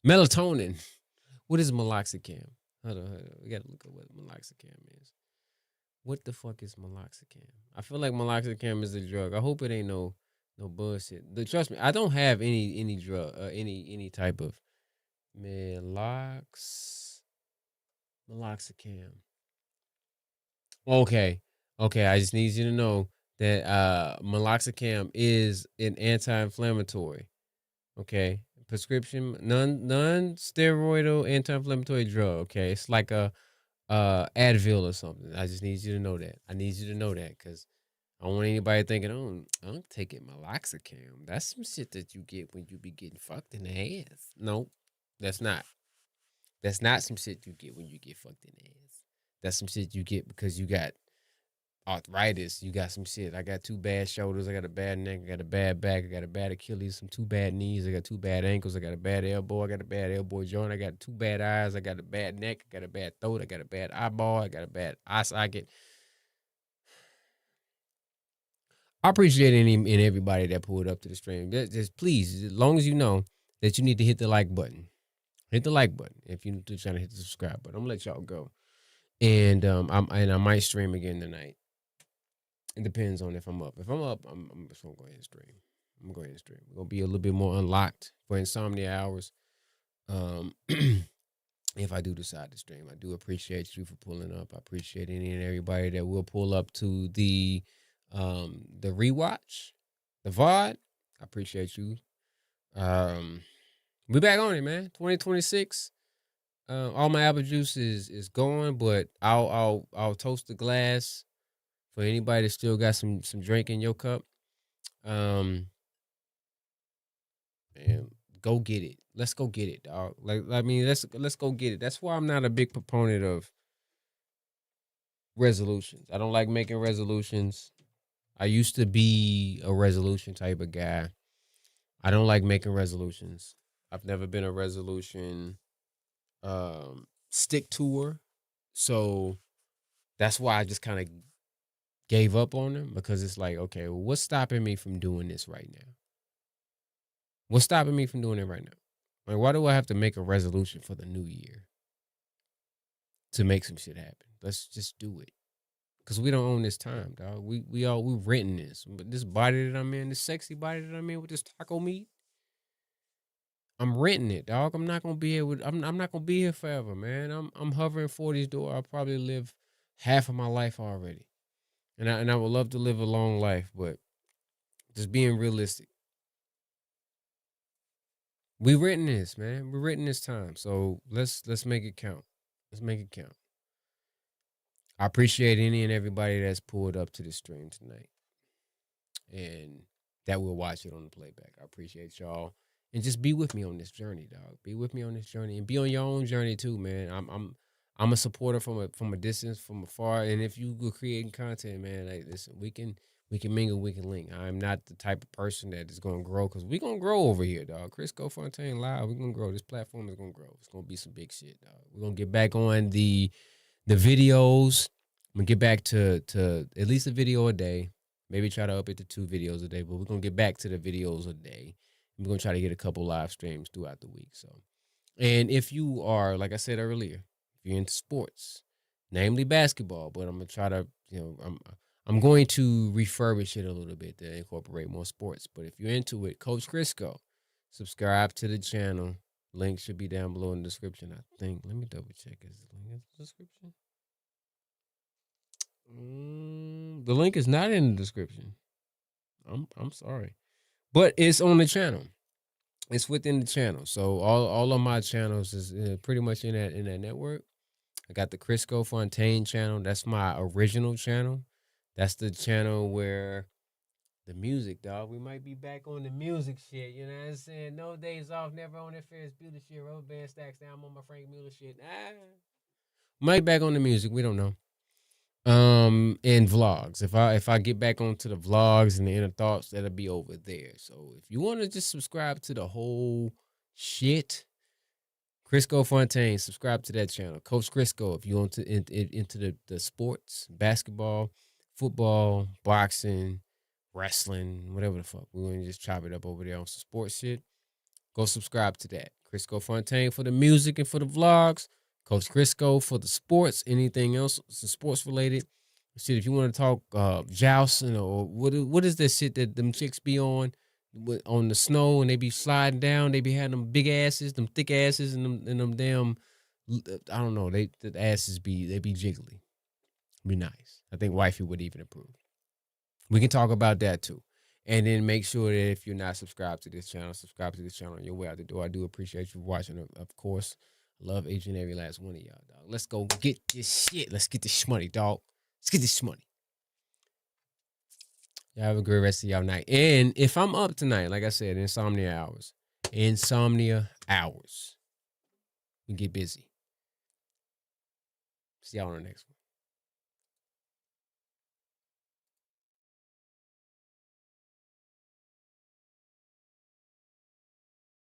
Melatonin. What is meloxicam? Hold on. We gotta look at what meloxicam is. What the fuck is meloxicam? I feel like meloxicam is a drug. I hope it ain't no bullshit. Trust me, I don't have any drug, any type of meloxicam. Okay. I just need you to know that meloxicam is an anti-inflammatory. Okay, prescription non-steroidal anti-inflammatory drug. Okay, it's like a Advil or something. I just need you to know that. I need you to know that because I don't want anybody thinking, oh, I'm taking meloxicam. That's some shit that you get when you be getting fucked in the ass. No, that's not. That's not some shit you get when you get fucked in the ass. That's some shit you get because you got arthritis. You got some shit. I got 2 bad shoulders. I got a bad neck. I got a bad back. I got a bad Achilles. Some 2 bad knees. I got 2 bad ankles. I got a bad elbow. I got a bad elbow joint. I got 2 bad eyes. I got a bad neck. I got a bad throat. I got a bad eyeball. I got a bad eye socket. I appreciate any and everybody that pulled up to the stream. Just please, as long as you know that you need to hit the like button. Hit the like button if you're trying to hit the subscribe button. I'm gonna let y'all go. And I might stream again tonight. It depends on if I'm up. If I'm up, I'm just gonna go ahead and stream. I'm going to go ahead and stream. We're gonna be a little bit more unlocked for insomnia hours. If I do decide to stream, I do appreciate you for pulling up. I appreciate any and everybody that will pull up to the rewatch, the VOD. I appreciate you. We back on it, man. 2026. All my apple juice is gone, but I'll toast the glass for anybody that still got some drink in your cup. And go get it. Let's go get it, dog. Like, I mean, let's go get it. That's why I'm not a big proponent of resolutions. I don't like making resolutions. I used to be a resolution type of guy. I don't like making resolutions. I've never been a resolution stick toer. So that's why I just kind of gave up on them, because it's like, okay, well, what's stopping me from doing this right now? What's stopping me from doing it right now? Like, why do I have to make a resolution for the new year to make some shit happen? Let's just do it. Because we don't own this time, dog. We renting this. But this body that I'm in, this sexy body that I'm in with this taco meat, I'm renting it, dog. I'm not gonna be here I'm not gonna be here forever, man. I'm hovering 40's door. I'll probably live half of my life already. And I would love to live a long life, but just being realistic. We written this, man. We're written this time. So let's make it count. Let's make it count. I appreciate any and everybody that's pulled up to the stream tonight and that will watch it on the playback. I appreciate y'all. And just be with me on this journey, dog. Be with me on this journey and be on your own journey too, man. I'm a supporter from a distance, from afar. And if you go creating content, man, like, listen, we can mingle, we can link. I'm not the type of person that is gonna grow, because we're gonna grow over here, dog. Criscoe, Fontaine live, we're gonna grow. This platform is gonna grow. It's gonna be some big shit, dog. We're gonna get back on the videos. I'm gonna get back to at least a video a day. Maybe try to up it to 2 videos a day, but we're gonna get back to the videos a day. We're gonna try to get a couple live streams throughout the week. So, and if you are, like I said earlier, if you're into sports, namely basketball, but I'm gonna try to, I'm going to refurbish it a little bit to incorporate more sports. But if you're into it, Coach Criscoe, subscribe to the channel. Link should be down below in the description, I think. Let me double check. Is the link in the description? The link is not in the description. I'm sorry, but it's on the channel. It's within the channel. So all of my channels is pretty much in that network. I got the Criscoe Fontaine channel. That's my original channel. That's the channel where the music, dog. We might be back on the music shit. You know what I'm saying? No days off, never on that Ferris Bueller shit. Rubber band stacks down. I'm on my Frank Mueller shit. Might back on the music. We don't know. And vlogs. If I get back onto the vlogs and the inner thoughts, that'll be over there. So if you want to just subscribe to the whole shit, Criscoe Fontaine, subscribe to that channel. Coach Criscoe, if you want to into the sports, basketball, football, boxing, wrestling, whatever the fuck, we're gonna just chop it up over there on some sports shit. Go subscribe to that. Criscoe Fontaine for the music and for the vlogs. Coach Criscoe for the sports, anything else sports related. Shit, if you want to talk jousting or what is that shit that them chicks be on the snow and they be sliding down, they be having them big asses, them thick asses, and them damn, I don't know, the asses be jiggly. Be nice. I think wifey would even approve. We can talk about that too. And then make sure that if you're not subscribed to this channel, subscribe to this channel on your way out the door. I do appreciate you watching, of course. Love each and every last one of y'all, dog. Let's go get this shit. Let's get this shmoney, dog. Let's get this shmoney. Y'all have a great rest of y'all night. And if I'm up tonight, like I said, insomnia hours. We get busy. See y'all on the next one.